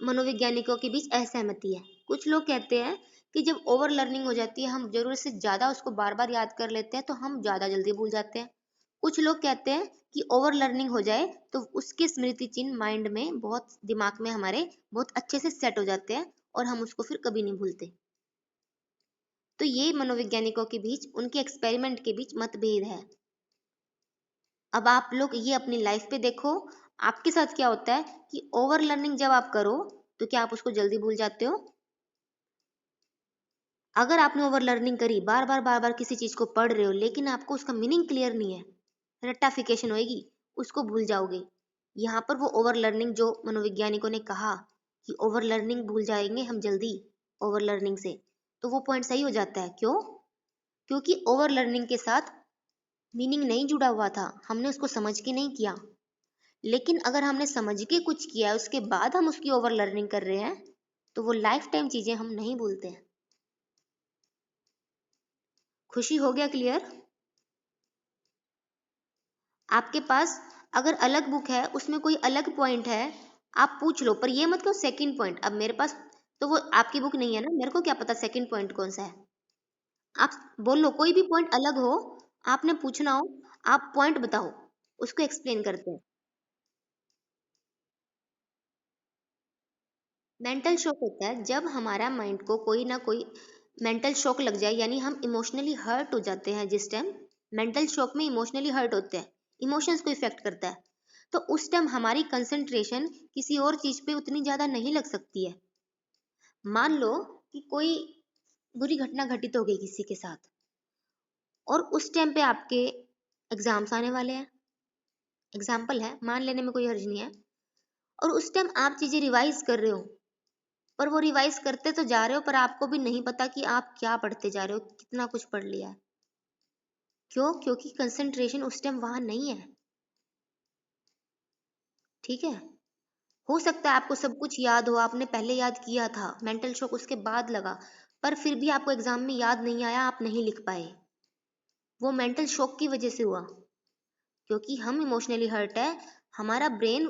मनोवैज्ञानिकों के बीच असहमति है। कुछ लोग कहते हैं कि जब ओवर लर्निंग हो जाती है, हम जरूरत से ज्यादा उसको बार बार याद कर लेते हैं, तो हम ज्यादा जल्दी भूल जाते हैं। कुछ लोग कहते हैं कि ओवर लर्निंग हो जाए तो उसके स्मृति चिन्ह माइंड में, बहुत दिमाग में हमारे बहुत अच्छे से सेट हो जाते हैं और हम उसको फिर कभी नहीं भूलते। तो ये मनोवैज्ञानिकों के बीच, उनके एक्सपेरिमेंट के बीच मतभेद है। अब आप लोग ये अपनी लाइफ पे देखो, आपके साथ क्या होता है कि ओवर लर्निंग जब आप करो तो क्या आप उसको जल्दी भूल जाते हो? अगर आपने ओवर लर्निंग करी, बार बार किसी चीज को पढ़ रहे हो, लेकिन आपको उसका मीनिंग क्लियर नहीं है, रट्टाफिकेशन होएगी, उसको भूल जाओगे। यहाँ पर वो ओवर लर्निंग जो मनोवैज्ञानिकों ने कहा कि ओवर लर्निंग भूल जाएंगे हम जल्दी ओवर लर्निंग से, तो वो पॉइंट सही हो जाता है। क्यों? क्योंकि ओवर लर्निंग के साथ मीनिंग नहीं जुड़ा हुआ था, हमने उसको समझ के नहीं किया। लेकिन अगर हमने समझ के कुछ किया है, उसके बाद हम उसकी ओवर लर्निंग कर रहे हैं, तो वो लाइफ टाइम चीजें हम नहीं भूलते हैं। खुशी हो गया क्लियर? आपके पास अगर अलग बुक है, उसमें कोई अलग पॉइंट है, आप पूछ लो, पर ये मत कहो सेकंड पॉइंट। अब मेरे पास तो वो आपकी बुक नहीं है ना, मेरे को क्या पता सेकंड पॉइंट कौन सा है। आप बोल लो, कोई भी पॉइंट अलग हो, आपने पूछना हो, आप पॉइंट बताओ, उसको एक्सप्लेन करते हैं। मेंटल शॉक होता है जब हमारा माइंड को कोई ना कोई मेंटल शॉक लग जाए, यानी हम इमोशनली हर्ट हो जाते हैं। जिस टाइम मेंटल शॉक में इमोशनली हर्ट होते हैं, इमोशंस को इफेक्ट करता है, तो उस टाइम हमारी कंसंट्रेशन किसी और चीज पे उतनी ज्यादा नहीं लग सकती है। मान लो कि कोई बुरी घटना घटित हो गई किसी के साथ, और उस टाइम पे आपके एग्जाम्स आने वाले हैं, एग्जाम्पल है, मान लेने में कोई हर्ज नहीं है, और उस टाइम आप चीजें रिवाइज कर रहे हो, पर वो रिवाइज करते तो जा रहे हो, पर आपको भी नहीं पता कि आप क्या पढ़ते जा रहे हो, कितना कुछ पढ़ लिया है। क्यों? क्योंकि कंसंट्रेशन उस टाइम वहां नहीं है। ठीक है। हो सकता है आपको सब कुछ याद हो, आपने पहले याद किया था, मेंटल शॉक उसके बाद लगा, पर फिर भी आपको एग्जाम में याद नहीं आया, आप नहीं लिख पाए। वो मेंटल शॉक की वजह से हुआ, क्योंकि हम इमोशनली हर्ट है। हमारा ब्रेन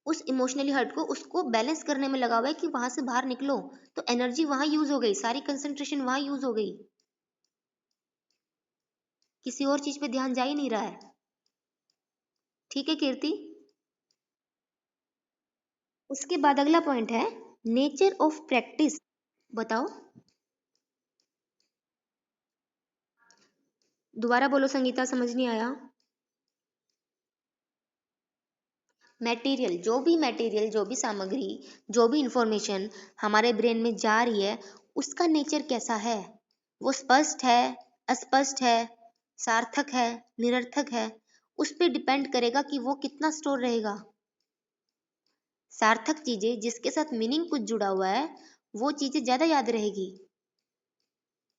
उस इमोशनली हर्ट को, उसको बैलेंस करने में लगा हुआ है कि वहां से बाहर निकलो, तो एनर्जी वहां यूज हो गई, सारी कंसंट्रेशन वहां यूज हो गई, किसी और चीज पे ध्यान जा ही नहीं रहा है। ठीक है कीर्ति। उसके बाद अगला पॉइंट है नेचर ऑफ प्रैक्टिस। बताओ, दोबारा बोलो संगीता, समझ नहीं आया। मटेरियल, जो भी सामग्री, जो भी इंफॉर्मेशन हमारे ब्रेन में जा रही है, उसका नेचर कैसा है? वो स्पष्ट है, अस्पष्ट है, सार्थक है, निरर्थक है, उस पर डिपेंड करेगा कि वो कितना स्टोर रहेगा। सार्थक चीजें, जिसके साथ मीनिंग कुछ जुड़ा हुआ है, वो चीजें ज्यादा याद रहेगी।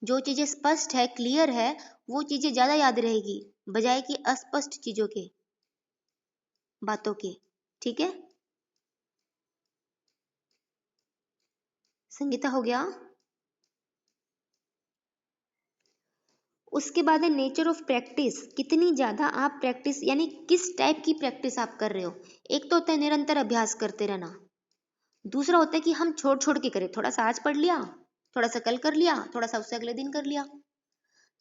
जो चीजें स्पष्ट है, क्लियर है, वो चीजें ज्यादा याद रहेगी बजाय कि अस्पष्ट चीजों के, बातों के। ठीक है, संगीता हो गया? उसके बाद है नेचर ऑफ प्रैक्टिस, कितनी ज्यादा आप प्रैक्टिस, यानी किस टाइप की प्रैक्टिस आप कर रहे हो। एक तो होता है निरंतर अभ्यास करते रहना, दूसरा होता है कि हम छोड़ छोड़ के करें, थोड़ा सा आज पढ़ लिया, थोड़ा सा कल कर लिया, थोड़ा सा उससे अगले दिन कर लिया।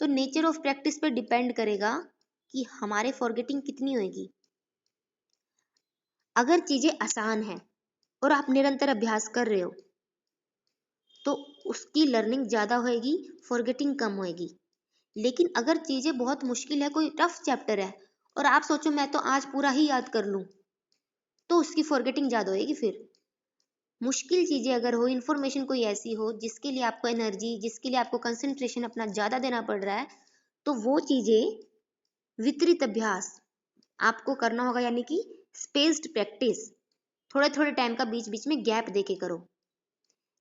तो नेचर ऑफ प्रैक्टिस पे डिपेंड करेगा कि हमारे फॉरगेटिंग कितनी होगी। अगर चीजें आसान है और आप निरंतर अभ्यास कर रहे हो तो उसकी लर्निंग ज्यादा होएगी, फॉरगेटिंग कम होएगी। लेकिन अगर चीजें बहुत मुश्किल है, कोई टफ चैप्टर है और आप सोचो मैं तो आज पूरा ही याद कर लूं, तो उसकी फॉरगेटिंग ज्यादा होएगी। फिर मुश्किल चीजें अगर हो, इन्फॉर्मेशन कोई ऐसी हो जिसके लिए आपको एनर्जी, जिसके लिए आपको कंसंट्रेशन अपना ज्यादा देना पड़ रहा है, तो वो चीजें वितरित अभ्यास आपको करना होगा, यानी कि स्पेस्ड प्रैक्टिस, थोड़े थोड़े टाइम का बीच बीच में गैप देके करो।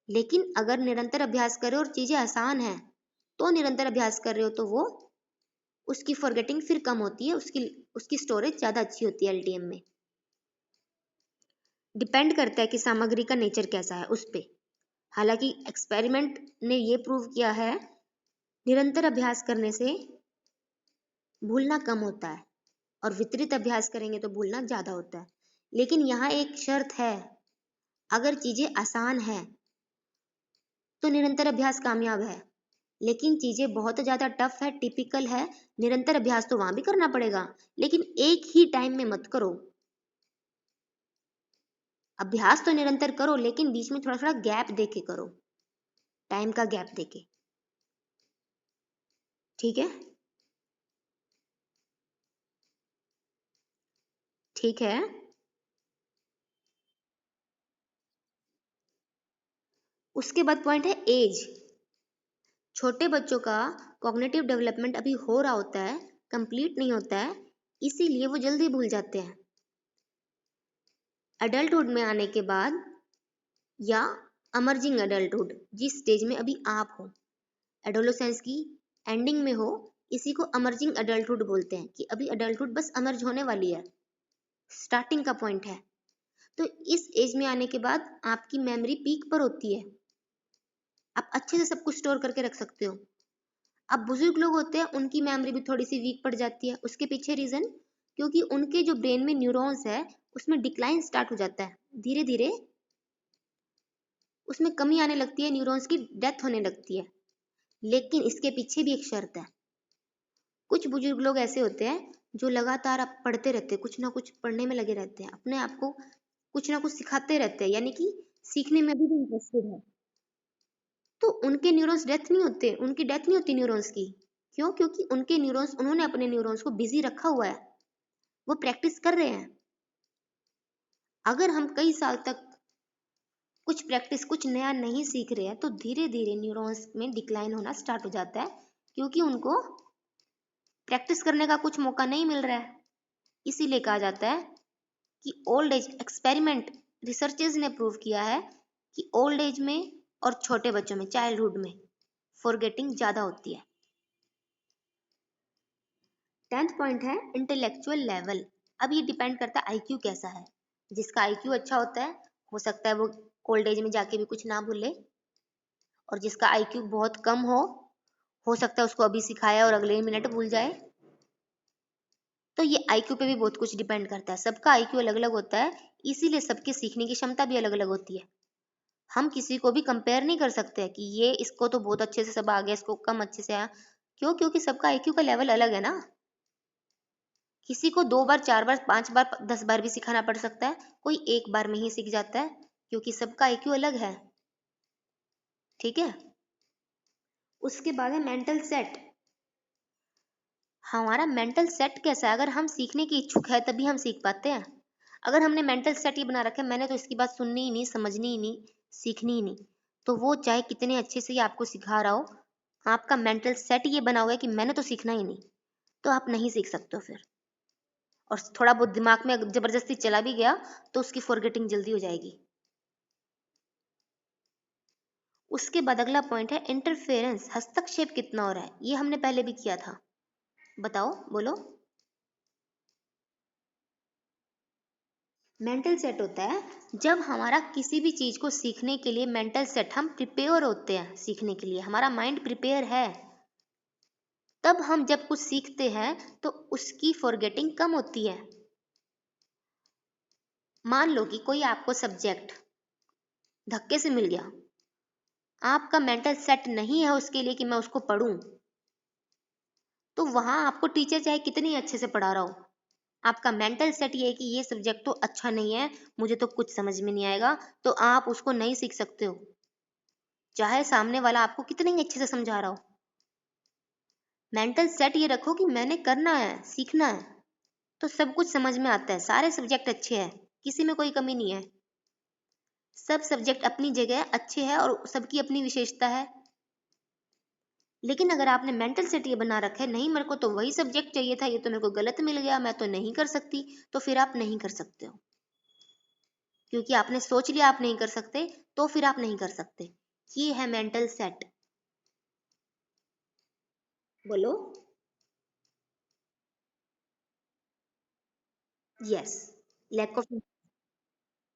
लेकिन अगर निरंतर अभ्यास करो और चीजें आसान है तो निरंतर अभ्यास कर रहे हो, तो वो उसकी फॉरगेटिंग फिर कम होती है, उसकी उसकी स्टोरेज ज्यादा अच्छी होती है एलटीएम में। डिपेंड करता है कि सामग्री का नेचर कैसा है उस पे। हालांकि एक्सपेरिमेंट ने ये प्रूव किया है, निरंतर अभ्यास करने से भूलना कम होता है और वितरित अभ्यास करेंगे तो भूलना ज्यादा होता है। लेकिन यहाँ एक शर्त है, अगर चीजें आसान है तो निरंतर अभ्यास कामयाब है। लेकिन चीजें बहुत ज्यादा टफ है, टिपिकल है, निरंतर अभ्यास तो वहां भी करना पड़ेगा, लेकिन एक ही टाइम में मत करो। अभ्यास तो निरंतर करो, लेकिन बीच में थोड़ा थोड़ा गैप देके करो, टाइम का गैप देके। ठीक है, ठीक है। उसके बाद पॉइंट है एज। छोटे बच्चों का कॉग्निटिव डेवलपमेंट अभी हो रहा होता है, कंप्लीट नहीं होता है, इसीलिए वो जल्दी भूल जाते हैं। एडल्टहुड में आने के बाद या अमर्जिंग एडल्टहुड, जिस स्टेज में अभी आप हो, एडोलेसेंस की एंडिंग में हो, इसी को अमर्जिंग एडल्टहुड बोलते हैं कि अभी एडल्टहुड बस अमर्ज होने वाली है, स्टार्टिंग का पॉइंट है। तो इस एज में आने के बाद आपकी मेमोरी पीक पर होती है, आप अच्छे से सब कुछ स्टोर करके रख सकते हो। अब बुजुर्ग लोग होते हैं, उनकी मेमोरी भी थोड़ी सी वीक पड़ जाती है। उसके पीछे रीजन, क्योंकि उनके जो ब्रेन में न्यूरॉन्स है उसमें डिक्लाइन स्टार्ट हो जाता है, धीरे धीरे उसमें कमी आने लगती है, न्यूरॉन्स की डेथ होने लगती है। लेकिन इसके पीछे भी एक शर्त है। कुछ बुजुर्ग लोग ऐसे होते हैं जो लगातार आप पढ़ते रहते हैं, कुछ ना कुछ पढ़ने में लगे रहते हैं, अपने आप को कुछ ना कुछ सिखाते रहते हैं, यानी कि सीखने में भी इंटरेस्टेड है। तो उनके न्यूरॉन्स डेथ नहीं होते, उनकी डेथ नहीं होती न्यूरॉन्स की। क्यों? क्योंकि उनके न्यूरॉन्स, उन्होंने अपने न्यूरॉन्स को बिजी रखा हुआ है, वो प्रैक्टिस कर रहे हैं। अगर हम कई साल तक कुछ प्रैक्टिस, कुछ नया नहीं सीख रहे हैं, तो धीरे धीरे न्यूरॉन्स में डिक्लाइन होना स्टार्ट हो जाता है, क्योंकि उनको प्रैक्टिस करने का कुछ मौका नहीं मिल रहा है। इसीलिए कहा जाता है कि ओल्ड एज, एक्सपेरिमेंट, रिसर्चेस ने प्रूव किया है कि ओल्ड एज में और छोटे बच्चों में, चाइल्डहुड में फॉरगेटिंग ज्यादा होती है। 10th पॉइंट है इंटेलेक्चुअल लेवल। अब ये डिपेंड करता है आईक्यू कैसा है। जिसका आईक्यू अच्छा होता है, हो सकता है वो ओल्ड एज में जाके भी कुछ ना भूले, और जिसका आईक्यू बहुत कम हो सकता है उसको अभी सिखाया और अगले ही मिनट भूल जाए। तो ये आईक्यू पे भी बहुत कुछ डिपेंड करता है, सबका आईक्यू अलग अलग होता है, इसीलिए सबके सीखने की क्षमता भी अलग अलग होती है। हम किसी को भी कंपेयर नहीं कर सकते कि ये, इसको तो बहुत अच्छे से सब आ गया, इसको कम अच्छे से आया। क्यों? क्योंकि सबका आईक्यू का लेवल अलग है ना। किसी को 2 बार, 4 बार, 5 बार, 10 बार भी सिखाना पड़ सकता है, कोई एक बार में ही सीख जाता है, क्योंकि सबका आईक्यू अलग है। ठीक है। उसके बाद है मेंटल सेट। हमारा मेंटल सेट कैसा है, अगर हम सीखने की इच्छुक है तभी हम सीख पाते हैं। अगर हमने मेंटल सेट ये बना रखा है मैंने तो इसकी बात सुननी ही नहीं, समझनी ही नहीं, सीखनी ही नहीं, तो वो चाहे कितने अच्छे से ही आपको सिखा रहा हो, आपका मेंटल सेट ये बना हुआ है कि मैंने तो सीखना ही नहीं, तो आप नहीं सीख सकते हो फिर। और थोड़ा बहुत दिमाग में जबरदस्ती चला भी गया तो उसकी फॉरगेटिंग जल्दी हो जाएगी। उसके बाद अगला पॉइंट है इंटरफेरेंस, हस्तक्षेप कितना हो रहा है, ये हमने पहले भी किया था। बताओ, बोलो। मेंटल सेट होता है जब हमारा किसी भी चीज को सीखने के लिए मेंटल सेट, हम प्रिपेयर होते हैं सीखने के लिए, हमारा माइंड प्रिपेयर है, तब हम जब कुछ सीखते हैं तो उसकी फॉरगेटिंग कम होती है। मान लो कि कोई आपको सब्जेक्ट धक्के से मिल गया, आपका मेंटल सेट नहीं है उसके लिए कि मैं उसको पढूं, तो वहां आपको टीचर चाहे कितनी अच्छे से पढ़ा रहा हो, आपका मेंटल सेट ये है कि ये सब्जेक्ट तो अच्छा नहीं है, मुझे तो कुछ समझ में नहीं आएगा, तो आप उसको नहीं सीख सकते हो, चाहे सामने वाला आपको कितने ही अच्छे से समझा रहा हो। मेंटल सेट ये रखो कि मैंने करना है, सीखना है, तो सब कुछ समझ में आता है, सारे सब्जेक्ट अच्छे हैं, किसी में कोई कमी नहीं है, सब सब्जेक्ट अपनी जगह अच्छे हैं और सबकी अपनी विशेषता है। लेकिन अगर आपने मेंटल सेट ये बना रखा है नहीं मेरे को तो वही सब्जेक्ट चाहिए था, ये तो मेरे को गलत मिल गया, मैं तो नहीं कर सकती, तो फिर आप नहीं कर सकते हो, क्योंकि आपने सोच लिया आप नहीं कर सकते, तो फिर आप नहीं कर सकते। ये है मेंटल सेट। बोलो। यस। Lack of.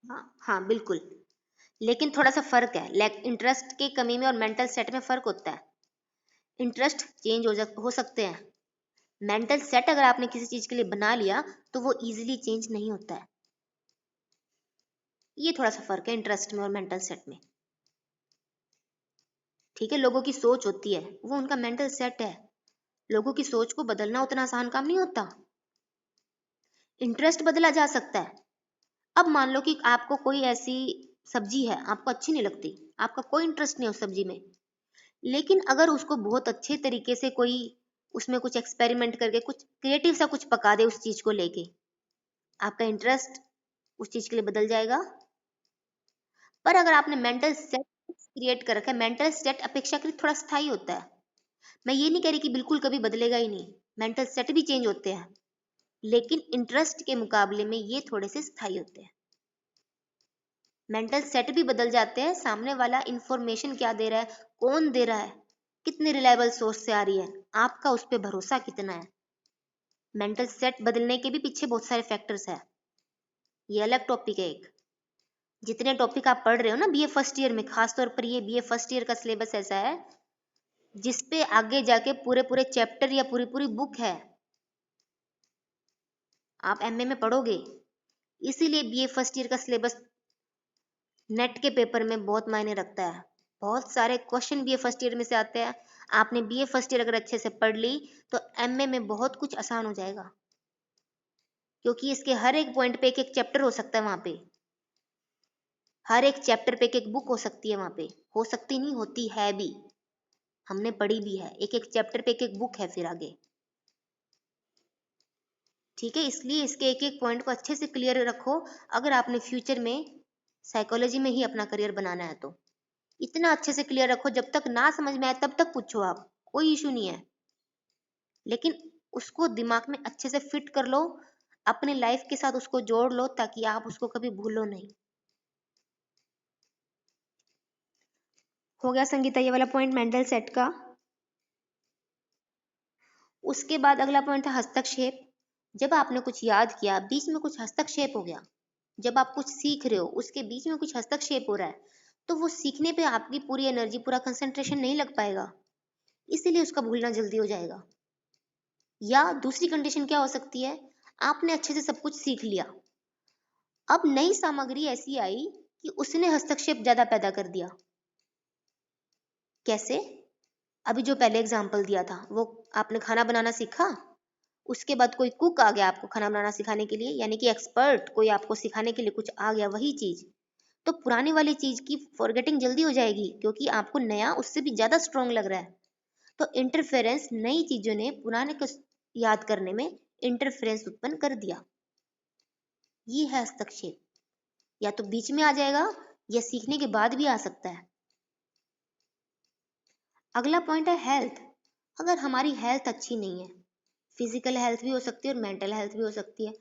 हाँ हाँ बिल्कुल। लेकिन थोड़ा सा फर्क है, लैक इंटरेस्ट की कमी में और मेंटल सेट में फर्क होता है। इंटरेस्ट चेंज हो सकते हैं, मेंटल सेट अगर आपने किसी चीज के लिए बना लिया तो वो इजीली चेंज नहीं होता है। ये थोड़ा सा फर्क है इंटरेस्ट में और मेंटल सेट में। ठीक है, लोगों की सोच होती है, वो उनका मेंटल सेट है, लोगों की सोच को बदलना उतना आसान काम नहीं होता। इंटरेस्ट बदला जा सकता है। अब मान लो कि आपको कोई ऐसी सब्जी है आपको अच्छी नहीं लगती, आपका कोई इंटरेस्ट नहीं है उस सब्जी में, लेकिन अगर उसको बहुत अच्छे तरीके से कोई उसमें कुछ एक्सपेरिमेंट करके कुछ क्रिएटिव सा कुछ पका दे उस चीज को लेके, आपका इंटरेस्ट उस चीज के लिए बदल जाएगा। पर अगर आपने मेंटल सेट क्रिएट कर रखा है, मेंटल सेट अपेक्षाकृत थोड़ा स्थायी होता है, मैं ये नहीं कह रही कि बिल्कुल कभी बदलेगा ही नहीं, मेंटल सेट भी चेंज होते हैं, लेकिन इंटरेस्ट के मुकाबले में ये थोड़े से स्थायी होते हैं। मेंटल सेट भी बदल जाते हैं, सामने वाला इंफॉर्मेशन क्या दे रहा है, कौन दे रहा है, कितनी रिलायबल सोर्स से आ रही है, आपका उस पर भरोसा कितना है। मेंटल सेट बदलने के भी पीछे बहुत सारे फैक्टर्स है, ये अलग टॉपिक है एक। जितने टॉपिक आप पढ़ रहे हो ना बीए फर्स्ट ईयर में, खासतौर पर ये बीए फर्स्ट ईयर का सिलेबस ऐसा है जिसपे आगे जाके पूरे पूरे चैप्टर या पूरी पूरी बुक है, आप एमए में पढ़ोगे, इसीलिए बीए फर्स्ट ईयर का सिलेबस नेट के पेपर में बहुत मायने रखता है। बहुत सारे क्वेश्चन बीए फर्स्ट ईयर में से आते हैं, आपने बीए फर्स्ट ईयर अगर अच्छे से पढ़ ली तो एमए में बहुत कुछ आसान हो जाएगा, क्योंकि इसके हर एक पॉइंट पे एक एक चैप्टर हो सकता है वहां पे, हर एक चैप्टर पे एक एक बुक हो सकती है वहां पे, हो सकती नहीं होती है भी, हमने पढ़ी भी है, एक एक चैप्टर पे एक एक बुक है फिर आगे। ठीक है, इसलिए इसके एक एक पॉइंट को अच्छे से क्लियर रखो अगर आपने फ्यूचर में साइकोलॉजी में ही अपना करियर बनाना है तो। इतना अच्छे से क्लियर रखो, जब तक ना समझ में आए तब तक पूछो आप, कोई इशू नहीं है, लेकिन उसको दिमाग में अच्छे से फिट कर लो, अपने लाइफ के साथ उसको जोड़ लो ताकि आप उसको कभी भूलो नहीं। हो गया संगीता ये वाला पॉइंट मेंटल सेट का। उसके बाद अगला पॉइंट था हस्तक्षेप। जब आपने कुछ याद किया बीच में कुछ हस्तक्षेप हो गया, जब आप कुछ सीख रहे हो उसके बीच में कुछ हस्तक्षेप हो रहा है, तो वो सीखने पे आपकी पूरी एनर्जी पूरा कंसंट्रेशन नहीं लग पाएगा, इसीलिए उसका भूलना जल्दी हो जाएगा। या दूसरी कंडीशन क्या हो सकती है, आपने अच्छे से सब कुछ सीख लिया, अब नई सामग्री ऐसी आई कि उसने हस्तक्षेप ज्यादा पैदा कर दिया। कैसे? अभी जो पहले एग्जाम्पल दिया था, वो आपने खाना बनाना सीखा, उसके बाद कोई कुक आ गया आपको खाना बनाना सिखाने के लिए, यानी कि एक्सपर्ट कोई आपको सिखाने के लिए कुछ आ गया वही चीज, तो पुरानी वाली चीज की फॉरगेटिंग जल्दी हो जाएगी क्योंकि आपको नया उससे भी ज्यादा स्ट्रॉन्ग लग रहा है। तो इंटरफेरेंस, नई चीजों ने पुराने को याद करने में इंटरफेरेंस उत्पन्न कर दिया। ये है हस्तक्षेप। या तो बीच में आ जाएगा या सीखने के बाद भी आ सकता है। अगला पॉइंट है हेल्थ। अगर हमारी हेल्थ अच्छी नहीं है, फिजिकल हेल्थ भी हो सकती है और मेंटल हेल्थ भी हो सकती है।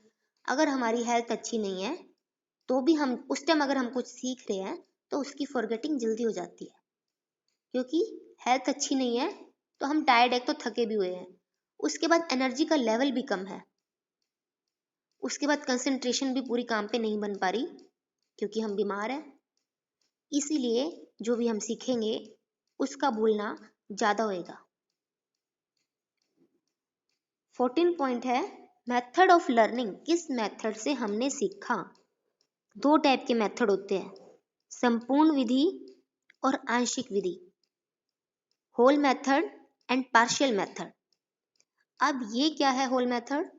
अगर हमारी हेल्थ अच्छी नहीं है तो भी हम उस टाइम अगर हम कुछ सीख रहे हैं तो उसकी फॉरगेटिंग जल्दी हो जाती है, क्योंकि हेल्थ अच्छी नहीं है तो हम टायर्ड, एक तो थके भी हुए हैं, उसके बाद एनर्जी का लेवल भी कम है, उसके बाद कंसंट्रेशन भी पूरी काम पे नहीं बन पा रही क्योंकि हम बीमार हैं। इसीलिए जो भी हम सीखेंगे उसका भूलना ज्यादा होएगा। 14 पॉइंट है मेथड ऑफ लर्निंग। किस मेथड से हमने सीखा? दो टाइप के मेथड होते हैं, संपूर्ण विधि और आंशिक विधि, whole method and partial method. अब ये क्या है होल मेथड?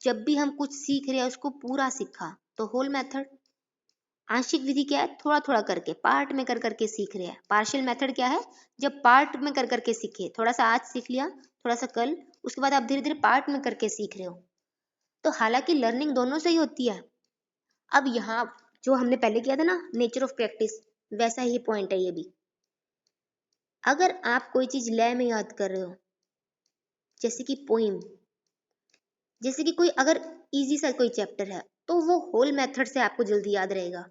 जब भी हम कुछ सीख रहे हैं उसको पूरा सीखा तो होल मेथड। आंशिक विधि क्या है? थोड़ा थोड़ा करके, पार्ट में कर करके सीख रहे हैं। पार्शियल मेथड क्या है? जब पार्ट में कर करके सीखे, थोड़ा सा आज सीख लिया, थोड़ा सा कल, उसके बाद आप धीरे धीरे पार्ट में करके सीख रहे हो। तो हालांकि लर्निंग दोनों से ही होती है। अब यहाँ जो हमने पहले किया था ना, नेचर ऑफ प्रैक्टिस, वैसा ही पॉइंट है ये भी। अगर आप कोई चीज लय में याद कर रहे हो, जैसे कि पोइम, जैसे कि कोई अगर इजी सा कोई चैप्टर है तो वो होल मेथड से आपको जल्दी याद रहेगा।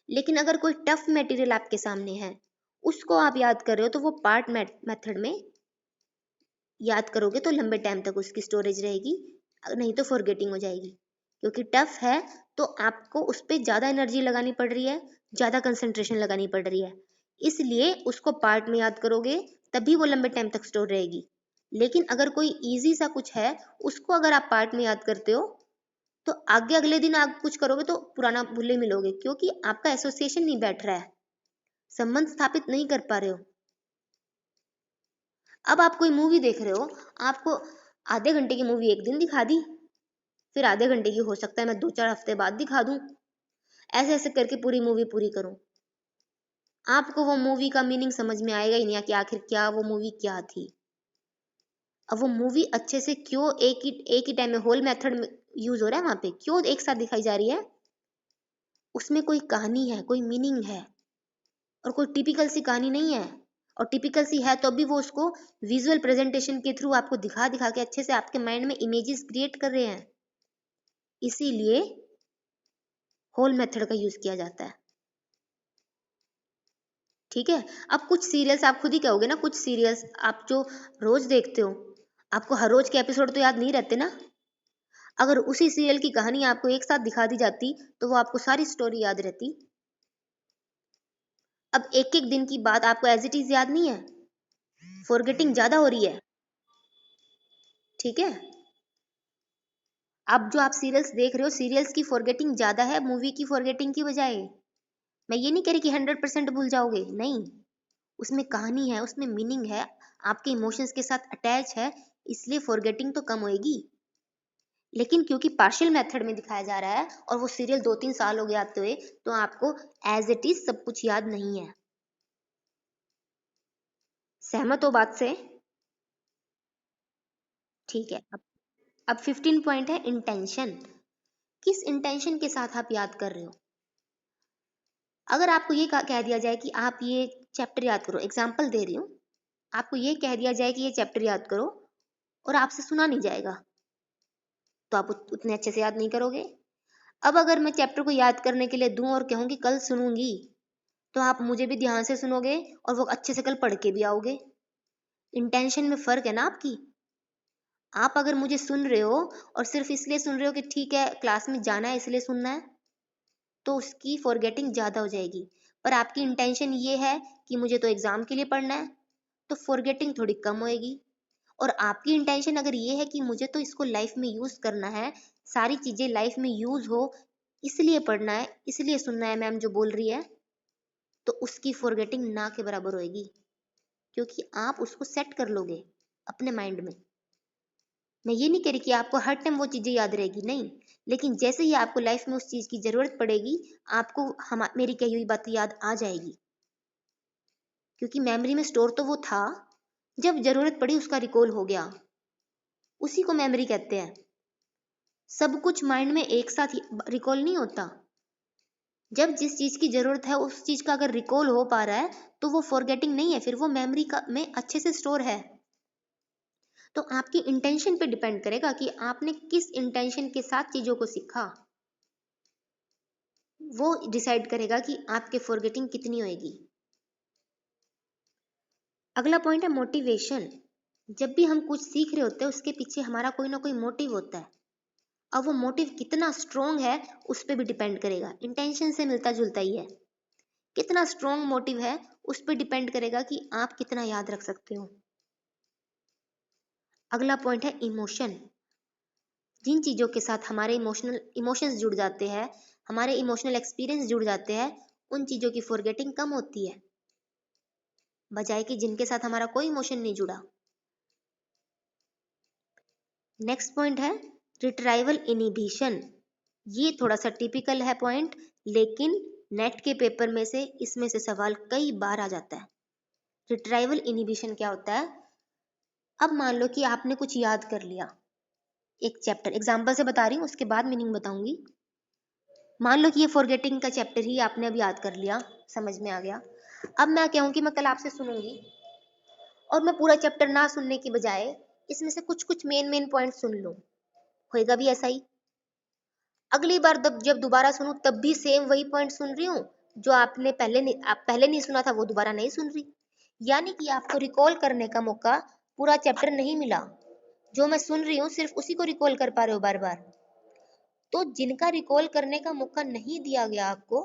लेकिन अगर कोई टफ मटेरियल आपके सामने है, उसको आप याद कर रहे हो, तो वो पार्ट मेथड में याद करोगे तो लंबे टाइम तक उसकी स्टोरेज रहेगी, नहीं तो फॉरगेटिंग हो जाएगी। क्योंकि टफ है तो आपको उस पर ज्यादा एनर्जी लगानी पड़ रही है, ज्यादा कंसंट्रेशन लगानी पड़ रही है, इसलिए उसको पार्ट में याद करोगे तभी वो लंबे टाइम तक स्टोर रहेगी। लेकिन अगर कोई इजी सा कुछ है, उसको अगर आप पार्ट में याद करते हो तो आगे अगले दिन आप कुछ करोगे तो पुराना भूले मिलोगे, क्योंकि आपका एसोसिएशन नहीं बैठ रहा है, संबंध स्थापित नहीं कर पा रहे हो। अब आप कोई मूवी देख रहे हो, आपको आधे घंटे की मूवी एक दिन दिखा दी, फिर आधे घंटे की हो सकता है मैं 2-4 हफ्ते बाद दिखा दूं, ऐसे ऐसे करके पूरी मूवी पूरी करूं, आपको वो मूवी का मीनिंग समझ में आएगा ही नहीं कि आखिर क्या वो मूवी क्या थी। अब वो मूवी अच्छे से क्यों एक ही टाइम में होल मेथड में यूज हो रहा है, वहां पे क्यों एक साथ दिखाई जा रही है? उसमें कोई कहानी है, कोई मीनिंग है, और कोई टिपिकल सी कहानी नहीं है। और टिपिकल सी है तो भी वो उसको विजुअल प्रेजेंटेशन के थ्रू आपको दिखा दिखा के अच्छे से आपके माइंड में इमेजेस क्रिएट कर रहे हैं, इसीलिए होल मेथड का यूज किया जाता है। ठीक है। अब कुछ सीरियल्स आप खुद ही कहोगे ना, कुछ सीरियल्स आप जो रोज देखते हो, आपको हर रोज के एपिसोड तो याद नहीं रहते ना। अगर उसी सीरियल की कहानी आपको एक साथ दिखा दी जाती तो वो आपको सारी स्टोरी याद रहती। अब एक एक दिन की बात आपको एज इट इज याद नहीं है, फॉरगेटिंग ज्यादा हो रही है। ठीक है। अब जो आप सीरियल्स देख रहे हो, सीरियल्स की फॉरगेटिंग ज्यादा है मूवी की फॉरगेटिंग की बजाय। मैं ये नहीं कह रही कि 100% भूल जाओगे, नहीं, उसमें कहानी है, उसमें मीनिंग है, आपके इमोशंस के साथ अटैच है, इसलिए फॉरगेटिंग तो कम होएगी। लेकिन क्योंकि पार्शियल मेथड में दिखाया जा रहा है और वो सीरियल 2-3 साल हो गए आते हुए, तो आपको एज इट इज सब कुछ याद नहीं है। सहमत हो बात से? ठीक है। अब 15 पॉइंट है इंटेंशन। किस इंटेंशन के साथ आप याद कर रहे हो? अगर आपको ये कह दिया जाए कि आप ये चैप्टर याद करो, एग्जाम्पल दे रही हूँ, आपको ये कह दिया जाए कि ये चैप्टर याद करो और आपसे सुना नहीं जाएगा, तो आप उतने अच्छे से याद नहीं करोगे। अब अगर मैं चैप्टर को याद करने के लिए दूं और कहूंगी कल सुनूंगी, तो आप मुझे भी ध्यान से सुनोगे और वो अच्छे से कल पढ़ के भी आओगे। इंटेंशन में फर्क है ना आपकी। आप अगर मुझे सुन रहे हो और सिर्फ इसलिए सुन रहे हो कि ठीक है क्लास में जाना है इसलिए सुनना है, तो उसकी फॉरगेटिंग ज्यादा हो जाएगी। पर आपकी इंटेंशन ये है कि मुझे तो एग्जाम के लिए पढ़ना है, तो फॉरगेटिंग थोड़ी कम होएगी। और आपकी इंटेंशन अगर ये है कि मुझे तो इसको लाइफ में यूज करना है, सारी चीजें लाइफ में यूज हो, इसलिए पढ़ना है, इसलिए सुनना है मैम जो बोल रही है, तो उसकी फॉरगेटिंग ना के बराबर होएगी, क्योंकि आप उसको सेट कर लोगे अपने माइंड में। मैं ये नहीं कह रही कि आपको हर टाइम वो चीजें याद रहेगी, नहीं, लेकिन जैसे ही आपको लाइफ में उस चीज की जरूरत पड़ेगी, आपको हम मेरी कही हुई बात याद आ जाएगी, क्योंकि मेमोरी में स्टोर तो वो था, जब जरूरत पड़ी उसका रिकॉल हो गया, उसी को मेमोरी कहते हैं। सब कुछ माइंड में एक साथ रिकॉल नहीं होता। जब जिस चीज की जरूरत है उस चीज का अगर रिकॉल हो पा रहा है तो वो फॉरगेटिंग नहीं है, फिर वो मेमोरी का में अच्छे से स्टोर है। तो आपकी इंटेंशन पे डिपेंड करेगा कि आपने किस इंटेंशन के साथ चीजों को सीखा, वो डिसाइड करेगा कि आपके फॉरगेटिंग कितनी होएगी। अगला पॉइंट है मोटिवेशन। जब भी हम कुछ सीख रहे होते हैं उसके पीछे हमारा कोई ना कोई मोटिव होता है। अब वो मोटिव कितना स्ट्रोंग है उस पर भी डिपेंड करेगा, इंटेंशन से मिलता जुलता ही है। कितना स्ट्रोंग मोटिव है उस पर डिपेंड करेगा कि आप कितना याद रख सकते हो। अगला पॉइंट है इमोशन। जिन चीजों के साथ हमारे इमोशंस जुड़ जाते हैं, हमारे इमोशनल एक्सपीरियंस जुड़ जाते हैं, उन चीजों की फॉरगेटिंग कम होती है, बजाय कि जिनके साथ हमारा कोई इमोशन नहीं जुड़ा। नेक्स्ट पॉइंट है रिट्राइवल इनिबिशन। ये थोड़ा सा टिपिकल है पॉइंट, लेकिन नेट के पेपर में से इसमें से सवाल कई बार आ जाता है। रिट्राइवल इनिबिशन क्या होता है? अब मान लो कि आपने कुछ याद कर लिया, एक चैप्टर एग्जांपल से बता रही हूँ, उसके बाद मीनिंग बताऊंगी। मान लो कि ये फॉरगेटिंग का चैप्टर ही आपने अभी याद कर लिया, समझ में आ गया। अब मैं कहूँ कि मैं कल आपसे सुनूंगी और मैं पूरा चैप्टर ना सुनने की बजाय इसमें से कुछ कुछ मेन मेन पॉइंट सुन लूं, होएगा भी ऐसा ही। अगली बार जब दोबारा सुनूं तब भी सेम वही पॉइंट सुन रही हूँ, जो आप पहले नहीं सुना था वो दोबारा नहीं सुन रही। यानी कि आपको रिकॉल करने का मौका पूरा चैप्टर नहीं मिला, जो मैं सुन रही हूँ सिर्फ उसी को रिकॉल कर पा रहे हो बार बार। तो जिनका रिकॉल करने का मौका नहीं दिया गया आपको,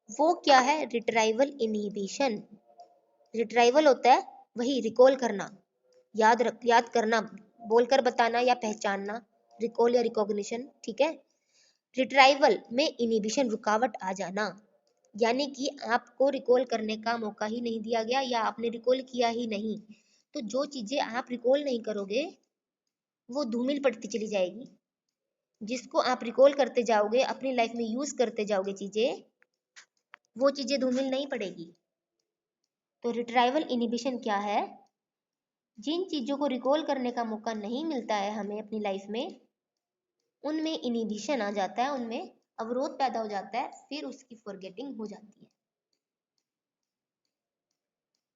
वो क्या है? Retrieval inhibition. रिट्राइवल होता है वही रिकॉल करना, याद करना, बोलकर बताना या पहचानना, रिकॉल या रिकॉग्निशन, ठीक है। रिट्राइवल में इनिबिशन, रुकावट आ जाना, यानी कि आपको रिकॉल करने का मौका ही नहीं दिया गया या आपने रिकॉल किया ही नहीं। तो जो चीजें आप रिकॉल नहीं करोगे वो धूमिल पड़ती चली जाएगी, जिसको आप रिकॉल करते जाओगे अपनी लाइफ में यूज करते जाओगे चीजें, वो चीजें धूमिल नहीं पड़ेगी। तो रिट्राइवल इनिबिशन क्या है? जिन चीजों को रिकॉल करने का मौका नहीं मिलता है हमें अपनी लाइफ में, उनमें इनिबिशन आ जाता है, उनमें अवरोध पैदा हो जाता है, फिर उसकी फॉरगेटिंग हो जाती है।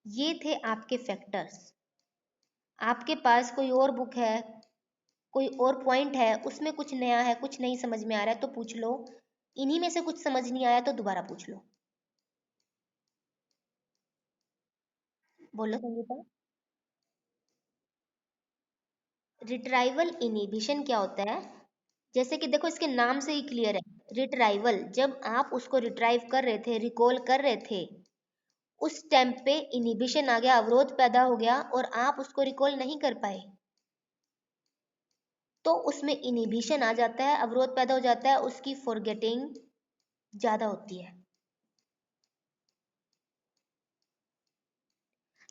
ये थे आपके फैक्टर्स। आपके पास कोई और बुक है, कोई और पॉइंट है, उसमें कुछ नया है, कुछ नहीं समझ में आ रहा है तो पूछ लो, इन्हीं में से कुछ समझ नहीं आया तो दोबारा पूछ लो। बोलो संगीता। रिट्राइवल इनिबिशन क्या होता है? जैसे कि देखो इसके नाम से ही क्लियर है, रिट्राइवल, जब आप उसको रिट्राइव कर रहे थे, रिकॉल कर रहे थे, उस टाइम पे इनिबिशन आ गया, अवरोध पैदा हो गया और आप उसको रिकॉल नहीं कर पाए, तो उसमें इनिबिशन आ जाता है, अवरोध पैदा हो जाता है, उसकी फॉरगेटिंग ज्यादा होती है।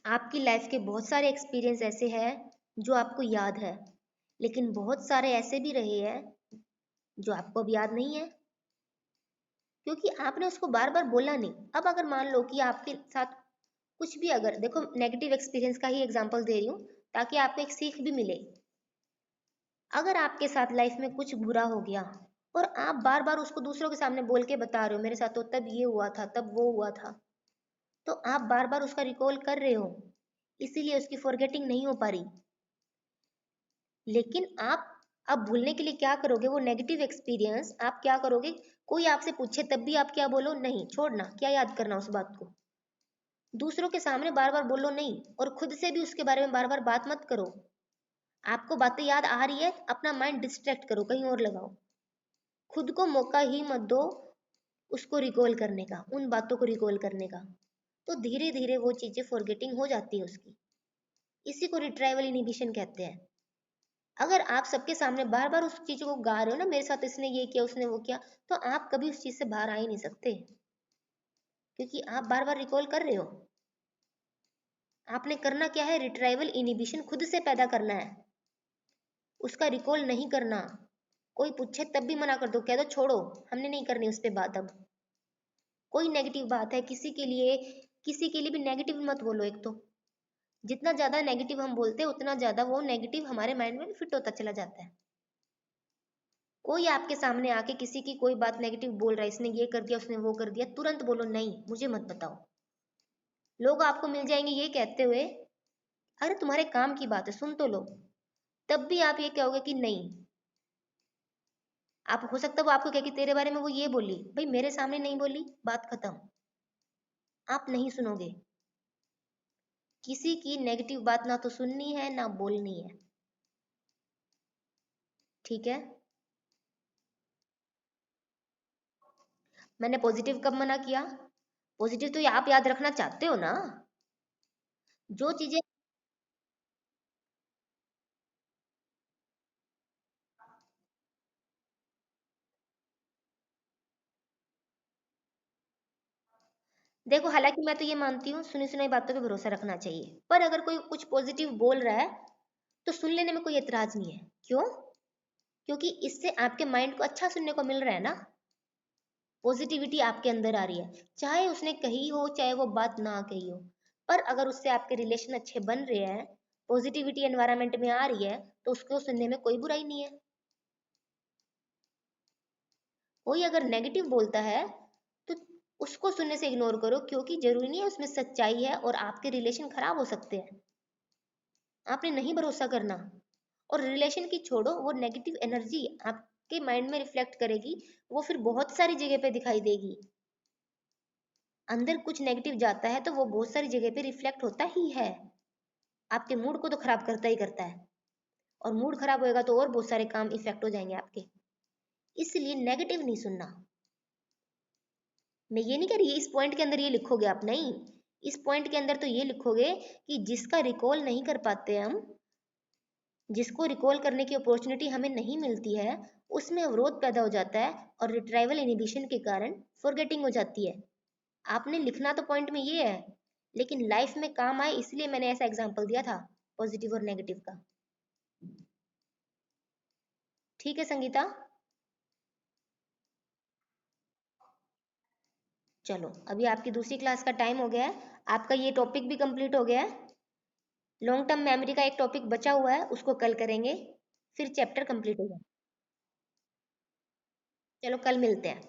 आपकी लाइफ के बहुत सारे एक्सपीरियंस ऐसे हैं जो आपको याद है, लेकिन बहुत सारे ऐसे भी रहे हैं जो आपको अब याद नहीं है, क्योंकि आपने उसको बार बार बोला नहीं। अब अगर मान लो कि आपके साथ कुछ भी, अगर देखो नेगेटिव एक्सपीरियंस का ही एग्जांपल दे रही हूँ ताकि आपको एक सीख भी मिले। अगर आपके साथ लाइफ में कुछ बुरा हो गया और आप बार बार उसको दूसरों के सामने बोल के बता रहे हो, मेरे साथ तो तब ये हुआ था, तब वो हुआ था, तो आप बार बार उसका रिकॉल कर रहे हो, इसीलिए उसकी फॉरगेटिंग नहीं हो पा रही। लेकिन आप अब भूलने के लिए क्या करोगे? वो नेगेटिव एक्सपीरियंस आप क्या करोगे? कोई आपसे पूछे तब भी आप क्या बोलो? नहीं, छोड़ना, क्या याद करना उस बात को। दूसरों के सामने बार बार बोलो नहीं, और खुद से भी उसके बारे में बार बार बात मत करो। आपको बातें याद आ रही है, अपना माइंड डिस्ट्रैक्ट करो, कहीं और लगाओ। खुद को मौका ही मत दो उसको रिकॉल करने का, उन बातों को रिकॉल करने का। तो धीरे धीरे वो चीजें फॉरगेटिंग हो जाती है उसकी। इसी को रिट्राइवल इनिबिशन कहते हैं। अगर आप सबके सामने बार बार उस चीज को गा रहे हो ना, मेरे साथ इसने ये किया, उसने वो किया, तो आप कभी उस चीज से बाहर आ ही नहीं सकते, क्योंकि आप बार बार रिकॉल कर रहे हो। आपने करना क्या है? रिट्राइवल इनिबिशन खुद से पैदा करना है, उसका रिकॉल नहीं करना। कोई पूछे तब भी मना कर दो, कह दो छोड़ो, हमने नहीं करनी उस पर बात। अब कोई नेगेटिव बात है किसी के लिए भी नेगेटिव मत बोलो। एक तो जितना ज्यादा नेगेटिव हम बोलते हैं उतना ज्यादा वो नेगेटिव हमारे माइंड में फिट होता चला जाता है। कोई आपके सामने आके किसी की कोई बात नेगेटिव बोल रहा है, इसने ये कर दिया, उसने वो कर दिया, तुरंत बोलो नहीं, मुझे मत बताओ। लोग आपको मिल जाएंगे ये कहते हुए, अरे तुम्हारे काम की बात है, सुन तो लो। तब भी आप ये कहोगे कि नहीं। आप हो सकता है वो आपको कहे कि तेरे बारे में वो ये बोली, भाई मेरे सामने नहीं बोली, बात खत्म। आप नहीं सुनोगे। किसी की नेगेटिव बात ना तो सुननी है ना बोलनी है। ठीक है। मैंने पॉजिटिव कब मना किया? पॉजिटिव तो ये आप याद रखना चाहते हो ना। जो चीजें देखो, हालांकि मैं तो ये मानती हूँ सुनी सुनाई बातों पे भरोसा रखना चाहिए, पर अगर कोई कुछ पॉजिटिव बोल रहा है तो सुन लेने में कोई एतराज नहीं है। क्यों? क्योंकि इससे आपके माइंड को अच्छा सुनने को मिल रहा है ना। पॉजिटिविटी आपके अंदर आ रही है, चाहे उसने कही हो चाहे वो बात ना कही हो। पर अगर उससे आपके रिलेशन अच्छे बन रहे हैं, पॉजिटिविटी एनवायरनमेंट में आ रही है, तो उसको सुनने में कोई बुराई नहीं है। कोई अगर नेगेटिव बोलता है तो उसको सुनने से इग्नोर करो, क्योंकि जरूरी नहीं है उसमें सच्चाई है और आपके रिलेशन खराब हो सकते हैं। आपने नहीं भरोसा करना। और रिलेशन की छोड़ो, वो नेगेटिव एनर्जी आपके माइंड में रिफ्लेक्ट करेगी, वो फिर बहुत सारी जगह पे दिखाई देगी। अंदर कुछ नेगेटिव जाता है तो वो बहुत सारी जगह पे रिफ्लेक्ट होता ही है। आपके मूड को तो खराब करता ही करता है, और मूड खराब होएगा तो और बहुत सारे काम इफेक्ट हो जाएंगे आपके। इसलिए नेगेटिव नहीं सुनना। मैं ये नहीं कह रही इस पॉइंट के अंदर ये लिखोगे आप, नहीं। इस पॉइंट के अंदर तो ये लिखोगे कि जिसका रिकॉल नहीं कर पाते हम, जिसको रिकॉल करने की अपॉर्चुनिटी हमें नहीं मिलती है, उसमें अवरोध पैदा हो जाता है, और रिट्राइवल इनिबिशन के कारण फॉरगेटिंग हो जाती है। आपने लिखना तो पॉइंट में ये है, लेकिन लाइफ में काम आए इसलिए मैंने ऐसा एग्जांपल दिया था पॉजिटिव और नेगेटिव का। ठीक है संगीता। चलो, अभी आपकी दूसरी क्लास का टाइम हो गया है, आपका ये टॉपिक भी कंप्लीट हो गया है। लॉन्ग टर्म मेमोरी का एक टॉपिक बचा हुआ है, उसको कल करेंगे, फिर चैप्टर कंप्लीट हो जाए। चलो कल मिलते हैं।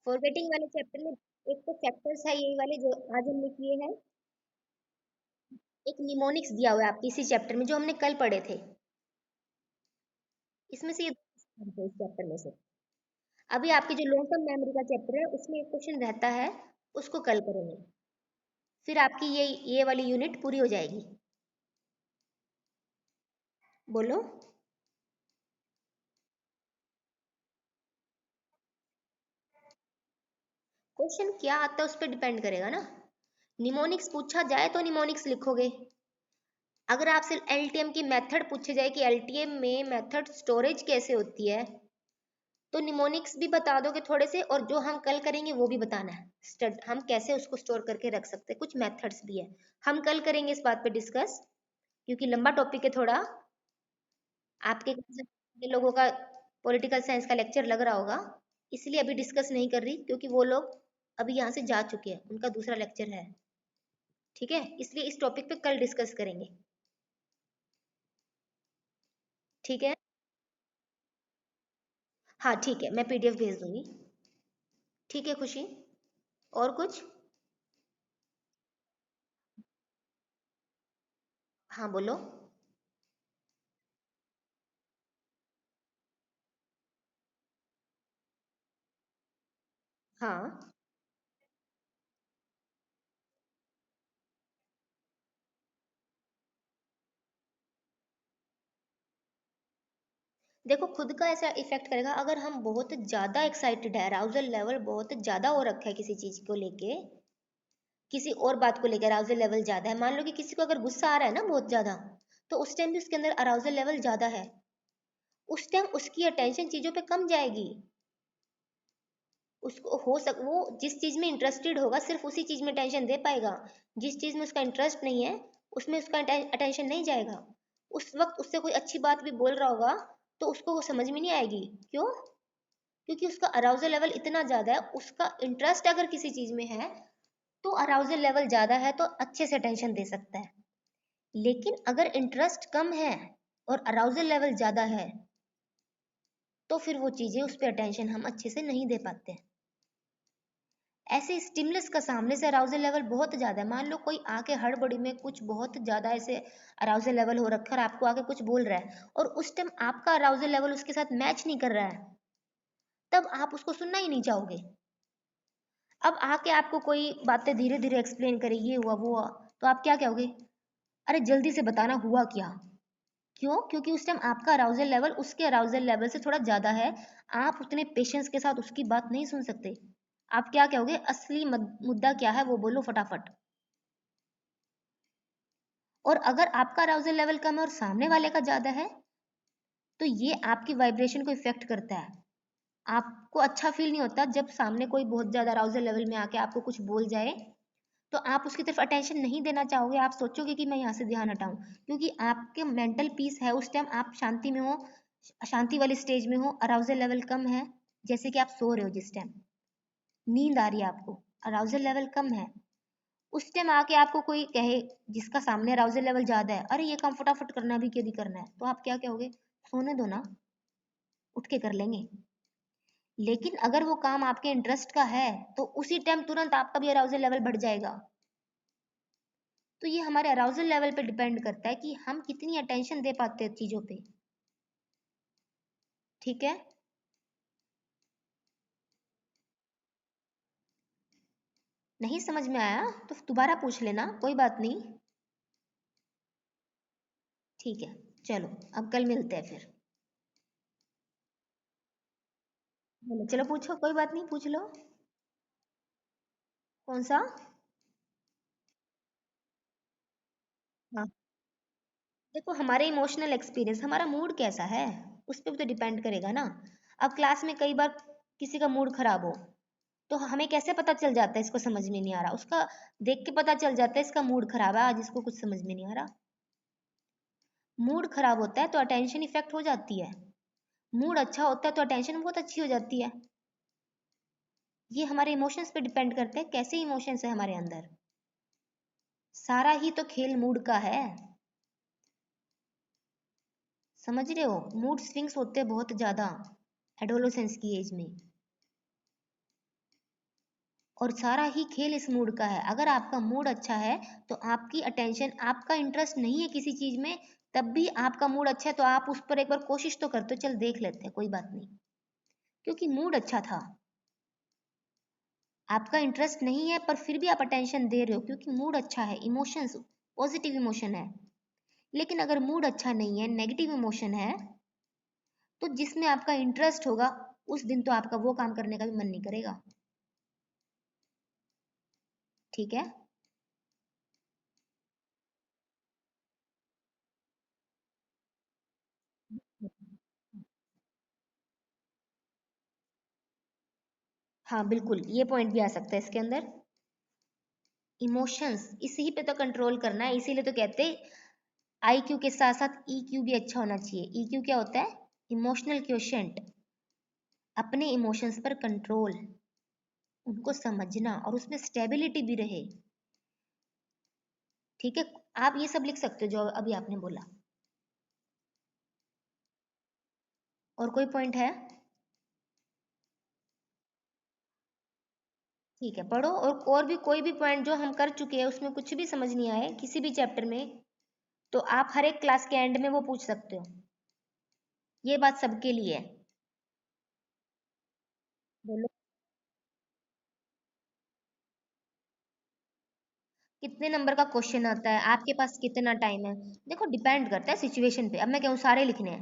फॉरगेटिंग वाले चैप्टर में एक तो चैप्टर्स है यही वाले जो आज हमने किए हैं। एक निमोनिक्स दिया हुआ है आपके इसी चैप्टर में जो हमने कल पढ़े थे। इसमें से ये इस चैप्टर में से अभी आपकी जो लॉन्ग टर्म मेमोरी का चैप्टर है उसमें एक क्वेश्चन रहता है, उसको कल करेंगे। फिर आपकी ये वाली यूनिट पूरी हो जाएगी। बोलो। क्वेश्चन क्या आता है उस पर डिपेंड करेगा ना। निमोनिक्स पूछा जाए तो निमोनिक्स लिखोगे। अगर आपसे एलटीएम की मेथड पूछे जाए कि एलटीएम में मेथड स्टोरेज कैसे होती है, तो निमोनिक्स भी बता दोगे थोड़े से, और जो हम कल करेंगे वो भी बताना है। हम कैसे उसको स्टोर करके रख सकते हैं, कुछ मेथड्स भी है। हम कल करेंगे इस बात पे डिस्कस, क्योंकि लंबा टॉपिक है थोड़ा। आपके लोगों का पॉलिटिकल साइंस का लेक्चर लग रहा होगा, इसलिए अभी डिस्कस नहीं कर रही, क्योंकि वो लोग अभी यहाँ से जा चुके हैं, उनका दूसरा लेक्चर है। ठीक है, इसलिए इस टॉपिक पे कल डिस्कस करेंगे। ठीक है। हाँ ठीक है, मैं पीडीएफ भेज दूंगी। ठीक है खुशी। और कुछ? हाँ बोलो। हाँ देखो, खुद का ऐसा इफेक्ट करेगा अगर हम बहुत ज्यादा एक्साइटेड है, अराउजल लेवल बहुत ज्यादा हो रखा है किसी चीज को लेके, किसी और बात को लेकर अराउजल लेवल ज्यादा है। मान लो कि किसी को अगर गुस्सा आ रहा है ना बहुत ज्यादा, तो उस टाइम भी उसके अंदर अराउजल लेवल ज्यादा है, उस टाइम उसकी अटेंशन चीजों पे कम जाएगी। उसको वो जिस चीज में इंटरेस्टेड होगा सिर्फ उसी चीज में टेंशन दे पाएगा। जिस चीज में उसका इंटरेस्ट नहीं है उसमें उसका अटेंशन नहीं जाएगा। उस वक्त उससे कोई अच्छी बात भी बोल रहा होगा तो उसको वो समझ में नहीं आएगी। क्यों? क्योंकि उसका अराउजल लेवल इतना ज्यादा है, उसका इंटरेस्ट अगर किसी चीज में है तो अराउजल लेवल ज्यादा है तो अच्छे से अटेंशन दे सकता है। लेकिन अगर इंटरेस्ट कम है और अराउजल लेवल ज्यादा है तो फिर वो चीजें उस पर अटेंशन हम अच्छे से नहीं दे पाते। ऐसे स्टिमुलस का सामने से अराउजल लेवल बहुत ज्यादा है, मान लो कोई आके हड़बड़ी में कुछ बहुत ज्यादा ऐसे अराउजल लेवल हो रखा है और आपको आके कुछ बोल रहा है और उस टाइम आपका अराउजल लेवल उसके साथ मैच नहीं कर रहा है, तब आप उसको सुनना ही नहीं चाहोगे। अब आके आपको कोई बातें धीरे धीरे एक्सप्लेन करे, ये हुआ वो हुआ, तो आप क्या कहोगे? अरे जल्दी से बताना हुआ क्या। क्यों? क्योंकि उस टाइम आपका अराउजल लेवल उसके अराउजल लेवल से थोड़ा ज्यादा है, आप उतने पेशेंस के साथ उसकी बात नहीं सुन सकते। आप क्या कहोगे? असली मुद्दा क्या है वो बोलो फटाफट। और अगर आपका अराउजल लेवल कम है और सामने वाले का ज्यादा है तो ये आपकी वाइब्रेशन को इफेक्ट करता है। आपको अच्छा फील नहीं होता जब सामने कोई बहुत ज्यादा अराउजल लेवल में आके आपको कुछ बोल जाए, तो आप उसकी तरफ अटेंशन नहीं देना चाहोगे, आप सोचोगे कि मैं यहाँ से ध्यान हटाऊं। क्योंकि आपके मेंटल पीस है उस टाइम, आप शांति में हो, शांति वाली स्टेज में हो, अराउजल लेवल कम है, जैसे कि आप सो रहे हो जिस टाइम, नींद आ रही है आपको, अराउजल लेवल कम है, उस टाइम आके आपको कोई कहे जिसका सामने अराउजल लेवल ज्यादा है, अरे ये काम फटाफट करना भी क्यों नहीं करना है, तो आप क्या कहोगे? सोने दो ना, उठ के कर लेंगे। लेकिन अगर वो काम आपके इंटरेस्ट का है तो उसी टाइम तुरंत आपका भी अराउजल लेवल बढ़ जाएगा। तो ये हमारे अराउजल लेवल पे डिपेंड करता है कि हम कितनी अटेंशन दे पाते हैं चीजों पे। ठीक है? नहीं समझ में आया तो दोबारा पूछ लेना, कोई बात नहीं। ठीक है, चलो अब कल मिलते हैं फिर। बोलो, चलो पूछो, कोई बात नहीं, पूछ लो। कौन सा? हाँ, देखो हमारे इमोशनल एक्सपीरियंस, हमारा मूड कैसा है उस पर भी तो डिपेंड करेगा ना। अब क्लास में कई बार किसी का मूड खराब हो तो हमें कैसे पता चल जाता है इसको समझ में नहीं आ रहा, उसका देख के पता चल जाता है इसका मूड खराब है आज, इसको कुछ समझ में नहीं आ रहा। मूड खराब होता है तो अटेंशन इफेक्ट हो जाती है, मूड अच्छा होता है तो अटेंशन बहुत अच्छी हो जाती है। ये हमारे इमोशंस पे डिपेंड करते हैं कैसे इमोशंस है हमारे अंदर। सारा ही तो खेल मूड का है। समझ रहे हो? मूड स्विंग्स होते हैं बहुत ज्यादा एडोलोसेंस की एज में, और सारा ही खेल इस मूड का है। अगर आपका मूड अच्छा है तो आपकी अटेंशन, आपका इंटरेस्ट नहीं है किसी चीज में, तब भी आपका मूड अच्छा है तो आप उस पर एक बार कोशिश तो करते हो, चल देख लेते हैं, कोई बात नहीं, क्योंकि मूड अच्छा था। आपका इंटरेस्ट नहीं है पर फिर भी आप अटेंशन दे रहे हो क्योंकि मूड अच्छा है, इमोशंस पॉजिटिव इमोशन है। लेकिन अगर मूड अच्छा नहीं है, नेगेटिव इमोशन है, तो जिसमें आपका इंटरेस्ट होगा उस दिन तो आपका वो काम करने का भी मन नहीं करेगा। ठीक है? हाँ बिल्कुल, ये पॉइंट भी आ सकता है इसके अंदर। इमोशंस इसी पे तो कंट्रोल करना है, इसीलिए तो कहते हैं आईक्यू के साथ साथ ईक्यू भी अच्छा होना चाहिए। ईक्यू क्या होता है? इमोशनल क्वोशेंट, अपने इमोशंस पर कंट्रोल, उनको समझना और उसमें स्टेबिलिटी भी रहे। ठीक है? आप ये सब लिख सकते हो जो अभी आपने बोला। और कोई पॉइंट है? ठीक है, पढ़ो। और भी कोई भी पॉइंट जो हम कर चुके हैं उसमें कुछ भी समझ नहीं आए किसी भी चैप्टर में, तो आप हर एक क्लास के एंड में वो पूछ सकते हो। ये बात सबके लिए है। बोलो। कितने नंबर का क्वेश्चन आता है, आपके पास कितना टाइम है? देखो डिपेंड करता है सिचुएशन पे। अब मैं कहूँ सारे लिखने हैं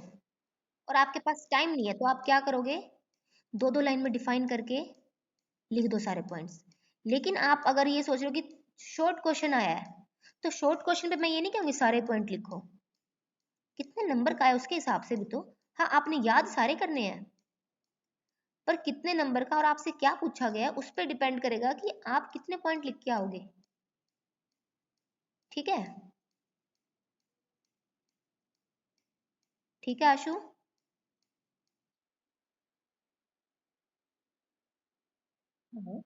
और आपके पास टाइम नहीं है तो आप क्या करोगे? दो दो लाइन में डिफाइन करके लिख दो सारे पॉइंट्स। लेकिन आप अगर ये सोच रहे हो कि शॉर्ट क्वेश्चन आया है तो शॉर्ट क्वेश्चन पे मैं ये नहीं कहूँगी सारे पॉइंट लिखो, कितने नंबर का है उसके हिसाब से भी तो। हाँ, आपने याद सारे करने हैं पर कितने नंबर का और आपसे क्या पूछा गया है उस पर डिपेंड करेगा कि आप कितने पॉइंट लिख के आओगे। ठीक है? ठीक है आशु? हाँ।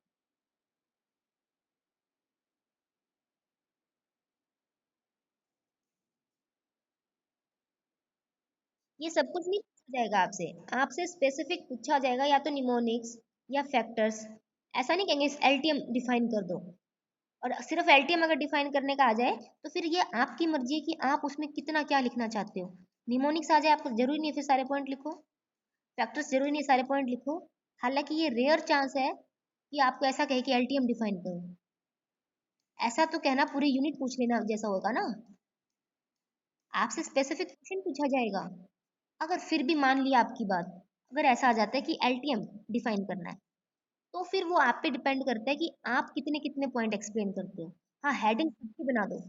ये सब कुछ नहीं पूछा जाएगा आपसे। आपसे स्पेसिफिक पूछा जाएगा या तो निमोनिक्स या फैक्टर्स। ऐसा नहीं कहेंगे एलटीएम डिफाइन कर दो। और सिर्फ एलटीएम अगर डिफाइन करने का आ जाए तो फिर ये आपकी मर्जी है कि आप उसमें कितना क्या लिखना चाहते हो। निमोनिक्स आ जाए आपको जरूरी नहीं है फिर सारे पॉइंट लिखो। फैक्टर्स जरूरी नहीं है सारे पॉइंट लिखो। हालांकि ये रेयर चांस है कि आपको ऐसा कहे कि एलटीएम डिफाइन करो। ऐसा तो कहना पूरी यूनिट पूछ लेना जैसा होगा ना। आपसे स्पेसिफिक क्वेश्चन पूछा जाएगा। अगर फिर भी मान लिया आपकी बात, अगर ऐसा आ जाता है कि एलटीएम डिफाइन करना है, तो फिर वो आप पे डिपेंड करता है कि आप कितने कितने पॉइंट एक्सप्लेन करते हो। हाँ, हेडिंग सबकी बना दो।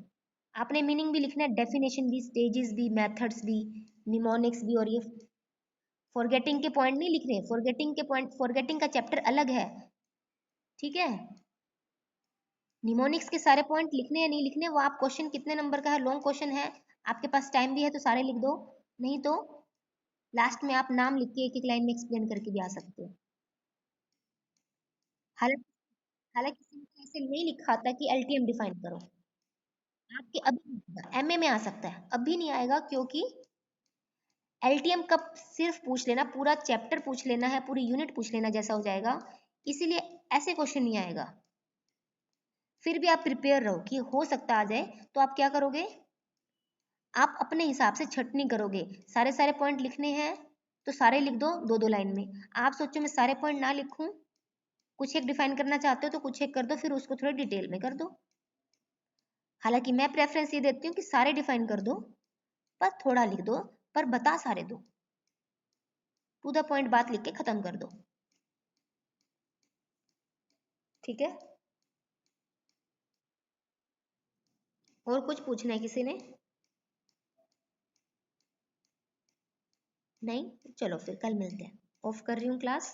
आपने मीनिंग भी लिखना है, डेफिनेशन भी, स्टेजेस भी, मेथड्स भी, निमोनिक्स भी। और ये फॉरगेटिंग के पॉइंट नहीं लिख रहे, फॉरगेटिंग के पॉइंट, फॉरगेटिंग का चैप्टर अलग है। ठीक है? निमोनिक्स के सारे पॉइंट लिखने या नहीं लिखने वो आप क्वेश्चन कितने नंबर का है, लॉन्ग क्वेश्चन है, आपके पास टाइम भी है तो सारे लिख दो। नहीं तो लास्ट में आप नाम लिख के एक एक लाइन में एक्सप्लेन करके भी आ सकते हो। हालांकि हालांकि किसी ने ऐसे नहीं लिखा था कि एलटीएम डिफाइन करो। आपके अभी एमए में आ सकता है, अभी नहीं आएगा क्योंकि एलटीएम कब सिर्फ पूछ लेना, पूरा चैप्टर पूछ लेना है, पूरी यूनिट पूछ लेना जैसा हो जाएगा। इसीलिए ऐसे क्वेश्चन नहीं आएगा। फिर भी आप प्रिपेयर रहो कि हो सकता आ जाए। तो आप क्या करोगे, आप अपने हिसाब से छटनी करोगे। सारे सारे पॉइंट लिखने हैं तो सारे लिख दो दो दो लाइन में। आप सोचो मैं सारे पॉइंट ना लिखूं, कुछ एक डिफाइन करना चाहते हो तो कुछ एक कर दो, फिर उसको थोड़ा डिटेल में कर दो। हालांकि मैं प्रेफरेंस ये देती हूँ कि सारे डिफाइन कर दो, पर थोड़ा लिख दो, पर बता सारे दो। टू द पॉइंट बात लिख के खत्म कर दो। ठीक है? और कुछ पूछना है किसी ने? नहीं? चलो फिर कल मिलते हैं। ऑफ कर रही हूँ क्लास।